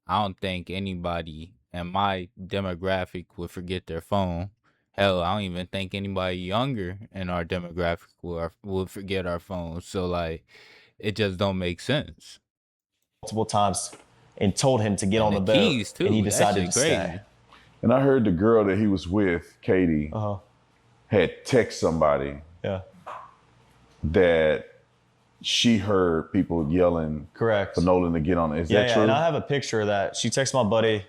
Speaker 1: I don't think anybody in my demographic would forget their phone. Hell, I don't even think anybody younger in our demographic would forget our phones. So like, it just don't make sense.
Speaker 3: multiple times and told him to get
Speaker 1: And
Speaker 3: on
Speaker 1: the
Speaker 3: the boat,
Speaker 1: keys
Speaker 3: and he
Speaker 1: too. That
Speaker 3: decided
Speaker 1: shit
Speaker 3: to stay.
Speaker 1: crazy.
Speaker 2: And I heard the girl that he was with, Katie, had text somebody
Speaker 3: Yeah.
Speaker 2: that she heard people yelling
Speaker 3: Correct.
Speaker 2: for Nolan to get on it. Is that true?
Speaker 3: And I have a picture of that. She texted my buddy,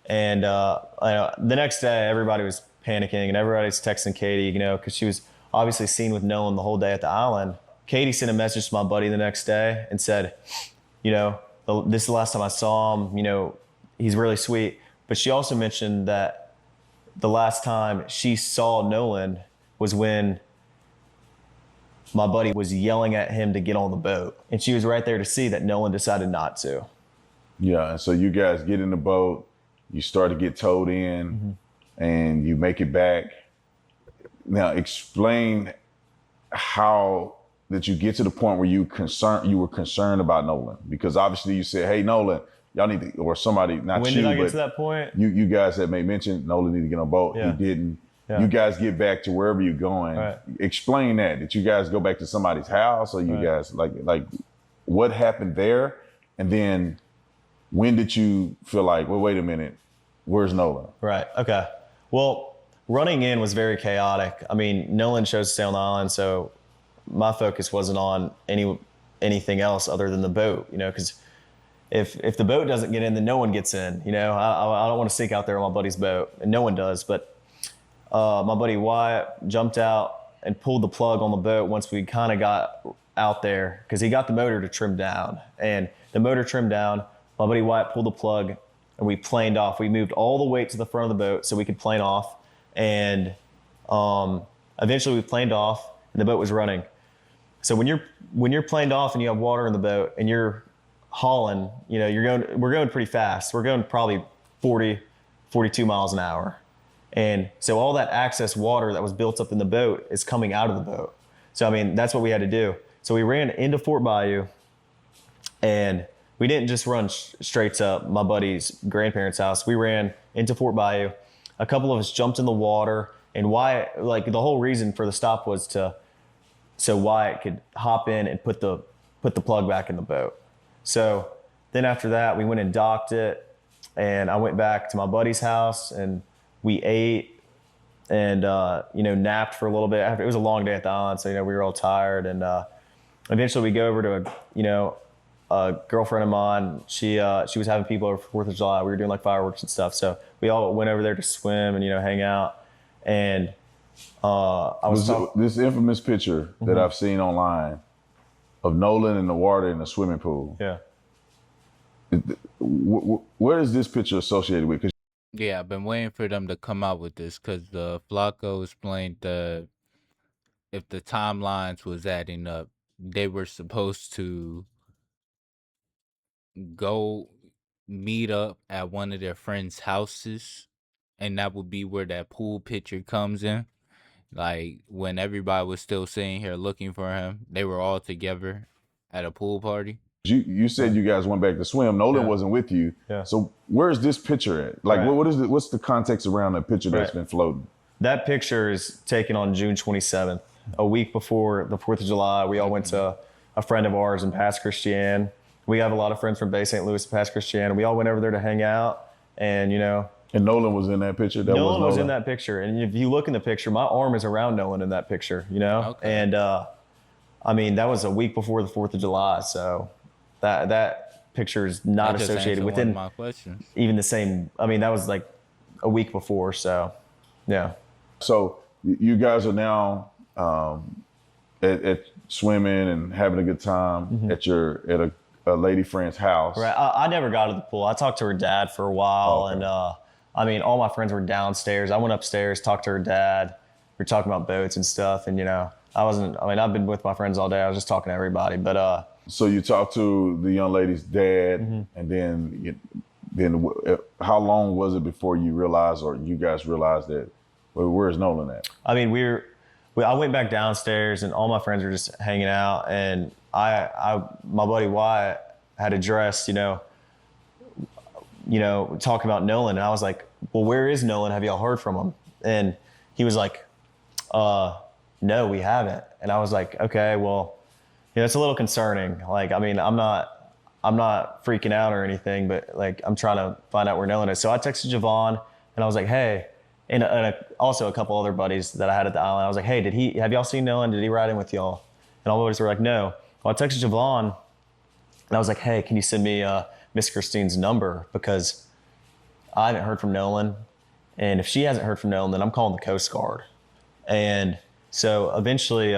Speaker 3: and the next day everybody was panicking and everybody's texting Katie, because she was obviously seen with Nolan the whole day at the island. Katie sent a message to my buddy the next day and said, this is the last time I saw him. He's really sweet. But she also mentioned that the last time she saw Nolan was when my buddy was yelling at him to get on the boat. And she was right there to see that Nolan decided not to.
Speaker 2: Yeah, and so you guys get in the boat, you start to get towed in, and you make it back. Now explain how did you get to the point where you were concerned about Nolan? Because obviously you said, hey, Nolan, y'all need to, or somebody, not
Speaker 3: When
Speaker 2: you,
Speaker 3: did I
Speaker 2: but
Speaker 3: get to that point?
Speaker 2: you guys had made mention Nolan needed to get on a boat.
Speaker 3: Yeah.
Speaker 2: He didn't.
Speaker 3: Yeah.
Speaker 2: You guys get back to wherever you're going.
Speaker 3: Right.
Speaker 2: Explain that. Did you guys go back to somebody's house, or you guys like what happened there? And then when did you feel like, well, wait a minute, where's Nolan?
Speaker 3: Right. Okay. Well, running in was very chaotic. I mean, Nolan chose to stay on the island, so my focus wasn't on anything else other than the boat, because if the boat doesn't get in, then no one gets in. I don't want to sink out there on my buddy's boat, and no one does. But my buddy Wyatt jumped out and pulled the plug on the boat once we kind of got out there, because he got the motor to trim down. And the motor trimmed down, my buddy Wyatt pulled the plug, and we planed off. We moved all the weight to the front of the boat so we could plane off. And eventually we planed off, and the boat was running. So when you're planed off and you have water in the boat and you're hauling, we're going pretty fast. We're going probably 40, 42 miles an hour. And so all that excess water that was built up in the boat is coming out of the boat. So, I mean, that's what we had to do. So we ran into Fort Bayou, and we didn't just run straight to my buddy's grandparents' house. We ran into Fort Bayou. A couple of us jumped in the water, and Wyatt, the whole reason for the stop was so Wyatt could hop in and put the plug back in the boat. So then after that, we went and docked it, and I went back to my buddy's house, and we ate and napped for a little bit. It was a long day at the island, so we were all tired. And eventually, we go over to a girlfriend of mine. She was having people over for 4th of July. We were doing fireworks and stuff, so we all went over there to swim and hang out. And
Speaker 2: this infamous picture that I've seen online of Nolan in the water in the swimming pool.
Speaker 3: Yeah.
Speaker 2: Where is this picture associated with?
Speaker 1: Yeah, I've been waiting for them to come out with this because Flacco explained that if the timelines was adding up, they were supposed to go meet up at one of their friends' houses, and that would be where that pool picture comes in. Like when everybody was still sitting here looking for him, they were all together at a pool party.
Speaker 2: You said you guys went back to swim. Nolan wasn't with you.
Speaker 3: Yeah.
Speaker 2: So where's this picture at? What's the context around that picture that's been floating?
Speaker 3: That picture is taken on June 27th, a week before the 4th of July. We all went to a friend of ours in Pass Christian. We have a lot of friends from Bay St. Louis and Pass Christian. We all went over there to hang out, and
Speaker 2: And Nolan was in that picture?
Speaker 3: Nolan was in that picture. And if you look in the picture, my arm is around Nolan in that picture, Okay. And I mean, that was a week before the 4th of July, so that picture is not associated within
Speaker 1: my questions.
Speaker 3: Even the same. I mean, that was a week before, so yeah.
Speaker 2: So you guys are now at swimming and having a good time at a lady friend's house.
Speaker 3: Right. I never got to the pool. I talked to her dad for a while,
Speaker 2: Okay.
Speaker 3: and I mean, all my friends were downstairs. I went upstairs, talked to her dad. We were talking about boats and stuff, and I wasn't. I mean, I've been with my friends all day. I was just talking to everybody, but
Speaker 2: So you talked to the young lady's dad, and then how long was it before you realized, or you guys realized that, well, where's Nolan at?
Speaker 3: I mean, I went back downstairs, and all my friends were just hanging out, and my buddy Wyatt had addressed, talking about Nolan, and I was like, well, where is Nolan? Have y'all heard from him? And he was like, no, we haven't. And I was like, okay, well, it's a little concerning. Like, I mean, I'm not freaking out or anything, but like, I'm trying to find out where Nolan is. So I texted Javon, and I was like, hey, and also a couple other buddies that I had at the island. I was like, hey, have y'all seen Nolan? Did he ride in with y'all? And all the buddies were like, no. Well, I texted Javon, and I was like, hey, can you send me Miss Christine's number? Because I haven't heard from Nolan. And if she hasn't heard from Nolan, then I'm calling the Coast Guard. And so eventually,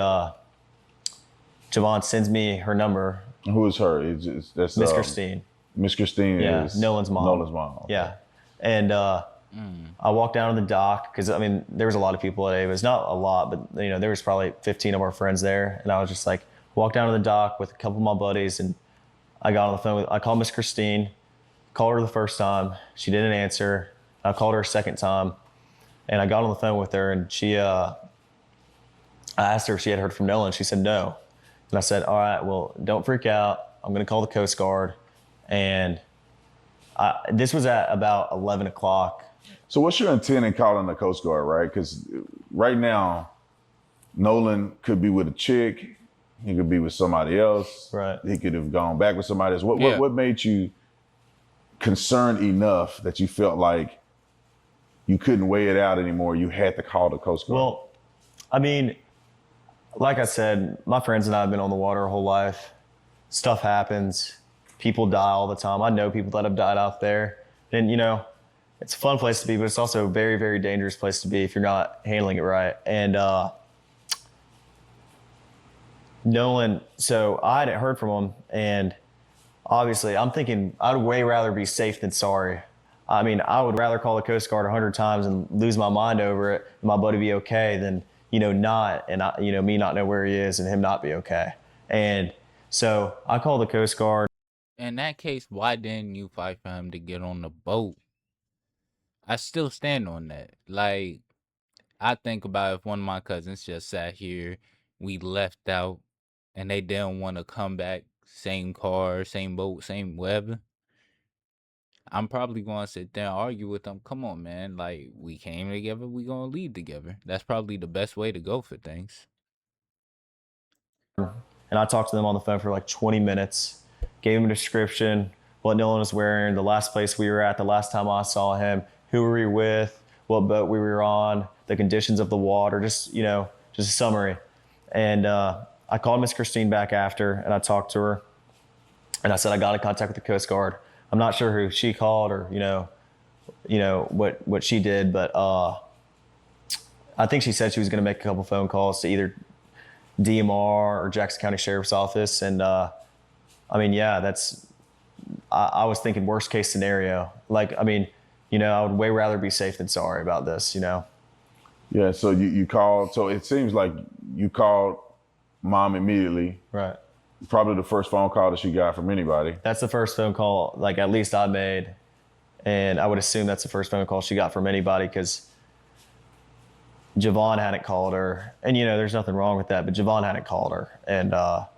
Speaker 3: Javon sends me her number.
Speaker 2: Who is her? That's
Speaker 3: Miss Christine.
Speaker 2: Miss Christine is
Speaker 3: Nolan's mom.
Speaker 2: Nolan's mom. Okay.
Speaker 3: Yeah. And I walked down to the dock because, I mean, there was a lot of people at Ava's. Not a lot, but, there was probably 15 of our friends there. And I was just like, walked down to the dock with a couple of my buddies, and I got on the phone. I called Miss Christine, called her the first time. She didn't answer. I called her a second time, and I got on the phone with her, and I asked her if she had heard from Nolan. She said no. And I said, all right, well, don't freak out. I'm going to call the Coast Guard. And this was at about 11 o'clock.
Speaker 2: So what's your intent in calling the Coast Guard, right? Because right now, Nolan could be with a chick. He could be with somebody else.
Speaker 3: Right.
Speaker 2: He could have gone back with somebody else. What made you concerned enough that you felt like you couldn't weigh it out anymore? You had to call the Coast Guard.
Speaker 3: Well, I mean, like I said, my friends and I have been on the water our whole life. Stuff happens. People die all the time. I know people that have died out there. And, it's a fun place to be, but it's also a very, very dangerous place to be if you're not handling it right. And Nolan, so I hadn't heard from him. And obviously, I'm thinking I'd way rather be safe than sorry. I mean, I would rather call the Coast Guard 100 times and lose my mind over it and my buddy be okay than, not, and me not know where he is and him not be okay. And so I called the Coast Guard.
Speaker 1: In that case, why didn't you fight for him to get on the boat? I still stand on that. Like, I think about if one of my cousins just sat here, we left out, and they didn't want to come back, same car, same boat, same whatever, I'm probably going to sit there and argue with them. Come on, man. Like, we came together, we going to leave together. That's probably the best way to go for things.
Speaker 3: And I talked to them on the phone for like 20 minutes, gave them a description, what Nolan was wearing, the last place we were at, the last time I saw him, who were we with, what boat we were on, the conditions of the water, just a summary. And I called Miss Christine back after, and I talked to her, and I said, I got in contact with the Coast Guard. I'm not sure who she called or, what she did, but I think she said she was going to make a couple phone calls to either DMR or Jackson County Sheriff's Office. And I was thinking worst case scenario. Like, I would way rather be safe than sorry about this,
Speaker 2: Yeah, so you called. So it seems like you called mom immediately.
Speaker 3: Right.
Speaker 2: Probably the first phone call that she got from anybody.
Speaker 3: That's the first phone call, like, at least I made. And I would assume that's the first phone call she got from anybody because Javon hadn't called her. And, there's nothing wrong with that, but Javon hadn't called her. And, I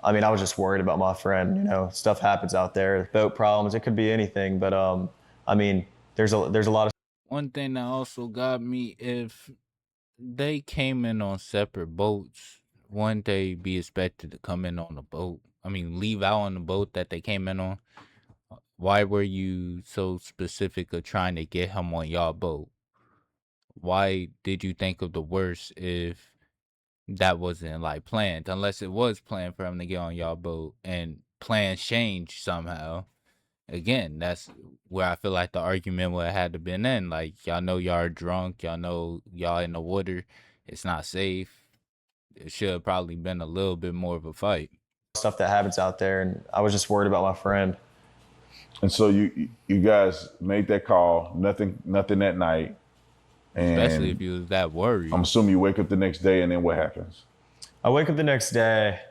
Speaker 3: was just worried about my friend. Stuff happens out there, boat problems. It could be anything. But, there's a lot of.
Speaker 1: One thing that also got me, if they came in on separate boats, wouldn't they be expected to come in on the boat? Leave out on the boat that they came in on? Why were you so specific of trying to get him on y'all boat? Why did you think of the worst if that wasn't like planned? Unless it was planned for him to get on y'all boat and plans changed somehow. Again, that's where I feel like the argument would have had to been in. Like, y'all know y'all are drunk, y'all know y'all in the water, it's not safe. It should have probably been a little bit more of a fight.
Speaker 3: stuff that happens out there, and I was just worried about my friend.
Speaker 2: And so you guys made that call, nothing that night. And
Speaker 1: Especially if you was that worried.
Speaker 2: I'm assuming you wake up the next day, and then what happens?
Speaker 3: I wake up the next day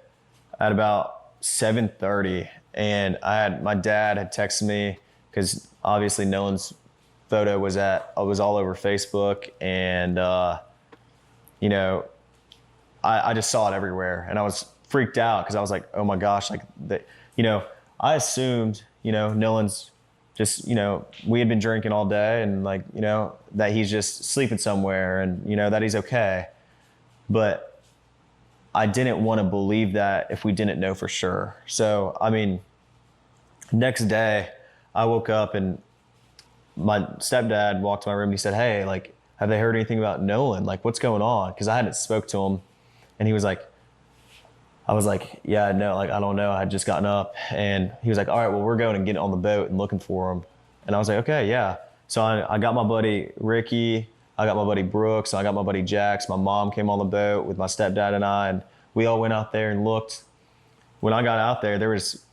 Speaker 3: at about 7:30, and my dad had texted me because obviously Nolan's photo was all over Facebook, and you know, I just saw it everywhere, and I was freaked out because I was like, oh my gosh, like I assumed, Nolan's just, we had been drinking all day, and like, that he's just sleeping somewhere, and that he's okay. But I didn't want to believe that if we didn't know for sure. So, I mean, next day I woke up and my stepdad walked to my room and he said, hey, like, have they heard anything about Nolan? Like, what's going on? Because I hadn't spoke to him. And he was like, I was like, yeah, no, like, I don't know. I had just gotten up. And he was like, all right, well, we're going and getting on the boat and looking for him. And I was like, okay, yeah. So I got my buddy Ricky, I got my buddy Brooks, I got my buddy Jax. My mom came on the boat with my stepdad and I, and we all went out there and looked. When I got out there, there was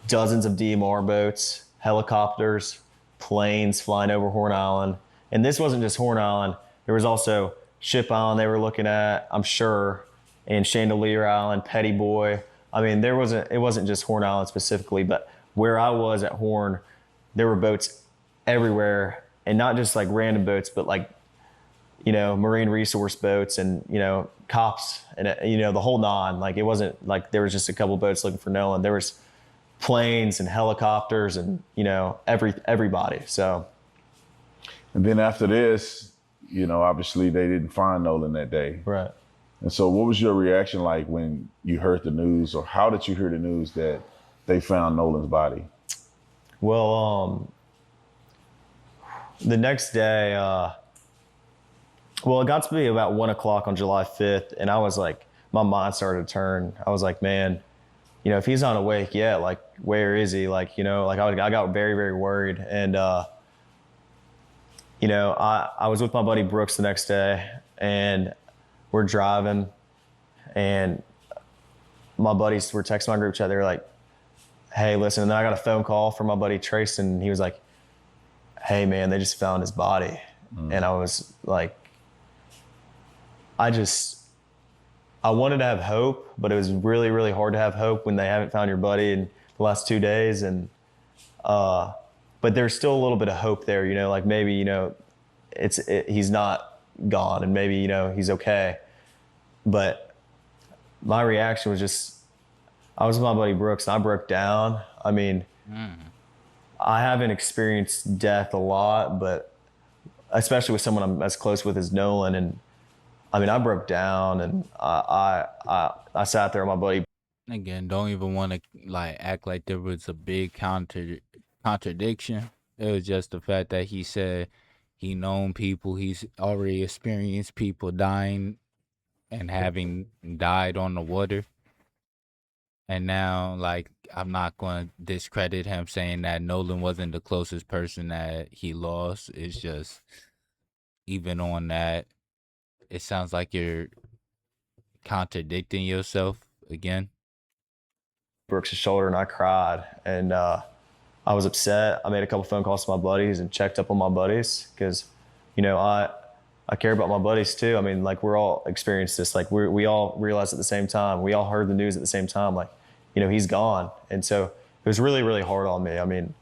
Speaker 3: dozens of DMR boats, helicopters, planes flying over Horn Island. And this wasn't just Horn Island. There was also Ship Island they were looking at, I'm sure, and Chandelier Island, Petty Boy. I mean, it wasn't just Horn Island specifically, but where I was at Horn, there were boats everywhere, and not just like random boats, but like, marine resource boats and, cops and, the whole nine. Like, it wasn't like there was just a couple boats looking for Nolan. There was planes and helicopters and, everybody. So.
Speaker 2: And then after this, obviously they didn't find Nolan that day.
Speaker 3: Right.
Speaker 2: And so what was your reaction like when you heard the news, or how did you hear the news that they found Nolan's body?
Speaker 3: Well, the next day, it got to be about 1 o'clock on July 5th. And I was like, my mind started to turn. I was like, man, if he's not awake yet, like, where is he? Like, I got very, very worried. And, I was with my buddy Brooks the next day, and we're driving, and my buddies were texting my group chat. They were like, hey, listen. And then I got a phone call from my buddy Trace, and he was like, hey, man, they just found his body. And I was like, I wanted to have hope, but it was really, really hard to have hope when they haven't found your buddy in the last 2 days. And, but there's still a little bit of hope there, like maybe, he's not gone, and maybe, he's okay. But my reaction was just, I was with my buddy Brooks and I broke down. I mean, I haven't experienced death a lot, but especially with someone I'm as close with as Nolan. And I mean, I broke down, and I sat there with my buddy.
Speaker 1: Again, don't even want to like act like there was a big contradiction. It was just the fact that he said he known people, he's already experienced people dying and having died on the water. And now, like, I'm not going to discredit him saying that Nolan wasn't the closest person that he lost. It's just, even on that, it sounds like you're contradicting yourself again.
Speaker 3: Brooks' shoulder, and I cried, and I was upset. I made a couple phone calls to my buddies and checked up on my buddies because, I care about my buddies too. I mean, like, we're all experienced this. Like, we all realized at the same time. We all heard the news at the same time. Like, he's gone, and so it was really, really hard on me. I mean,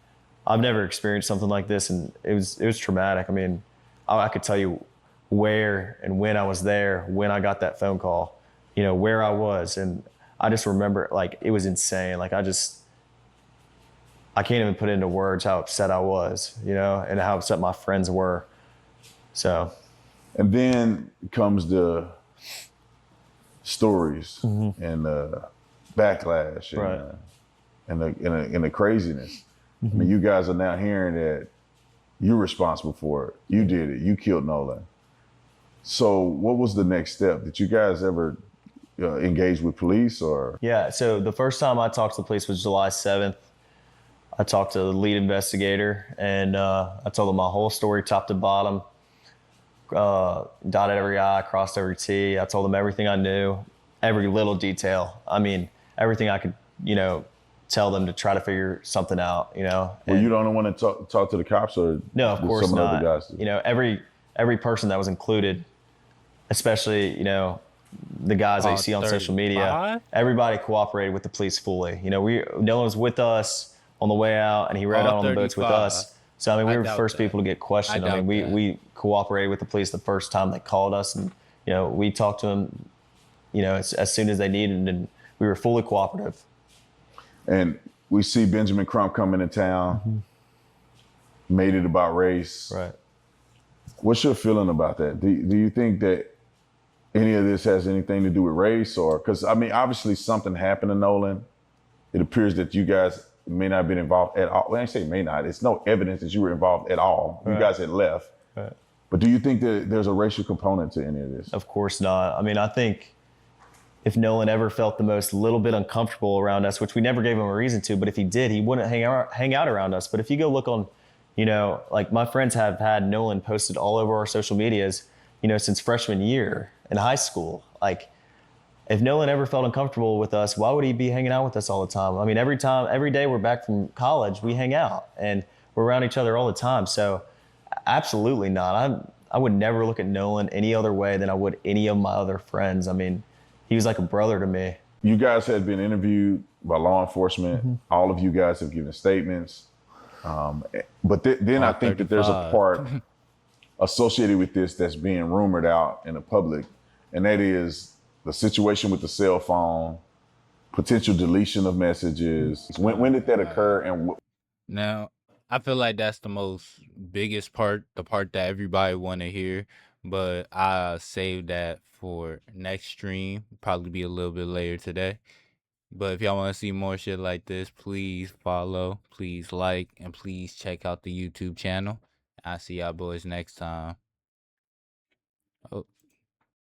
Speaker 3: I've never experienced something like this, and it was traumatic. I mean, I could tell you where and when I was there when I got that phone call. Where I was, and I just remember, like, it was insane. Like, I can't even put into words how upset I was, and how upset my friends were. So.
Speaker 2: And then comes the stories and the backlash and,
Speaker 3: right.
Speaker 2: and the craziness. I mean, you guys are now hearing that you're responsible for it. You did it. You killed Nolan. So what was the next step? Did you guys ever engage with police or?
Speaker 3: Yeah. So the first time I talked to the police was July 7th. I talked to the lead investigator, and I told him my whole story, top to bottom, dotted every I, crossed every T. I told him everything I knew. every little detail. I mean, everything I could, tell them to try to figure something out,
Speaker 2: Were you the only one to talk to the cops, or
Speaker 3: No, of
Speaker 2: did
Speaker 3: course
Speaker 2: some of the
Speaker 3: not.
Speaker 2: other guys do?
Speaker 3: Every person that was included, especially, the guys that you
Speaker 1: All
Speaker 3: see on social media,
Speaker 1: 35?
Speaker 3: everybody cooperated with the police fully. Nolan was with us on the way out, and he rode
Speaker 1: All
Speaker 3: out on the boats with
Speaker 1: 35.
Speaker 3: us. So, I mean, we
Speaker 1: I
Speaker 3: were the
Speaker 1: doubt
Speaker 3: first
Speaker 1: that.
Speaker 3: people to get questioned. I mean,
Speaker 1: doubt that.
Speaker 3: we cooperated with the police the first time they called us, and, we talked to them, as soon as they needed, and we were fully cooperative.
Speaker 2: And we see Benjamin Crump coming to town, made it about race.
Speaker 3: Right.
Speaker 2: What's your feeling about that? Do you think that any of this has anything to do with race, or because I mean, obviously something happened to Nolan. It appears that you guys may not have been involved at all. Well, I say may not. It's no evidence that you were involved at all. You guys had left.
Speaker 3: Right.
Speaker 2: But do you think that there's a racial component to any of this?
Speaker 3: Of course not. I mean, I think if Nolan ever felt the most little bit uncomfortable around us, which we never gave him a reason to, but if he did, he wouldn't hang out around us. But if you go look on, like my friends have had Nolan posted all over our social medias, since freshman year in high school. Like, if Nolan ever felt uncomfortable with us, why would he be hanging out with us all the time? I mean, every day we're back from college, we hang out and we're around each other all the time. So absolutely not. I would never look at Nolan any other way than I would any of my other friends. I mean, he was like a brother to me.
Speaker 2: You guys had been interviewed by law enforcement. All of you guys have given statements. But then I think that there's a
Speaker 1: 35.
Speaker 2: part associated with this that's being rumored out in the public, and that is the situation with the cell phone, potential deletion of messages. When did that occur? And
Speaker 1: Now, I feel like that's the most biggest part, the part that everybody want to hear, but I save that for next stream, probably be a little bit later today. But if y'all want to see more shit like this, please follow, please like, and please check out the YouTube channel. I'll see y'all boys next time. Oh.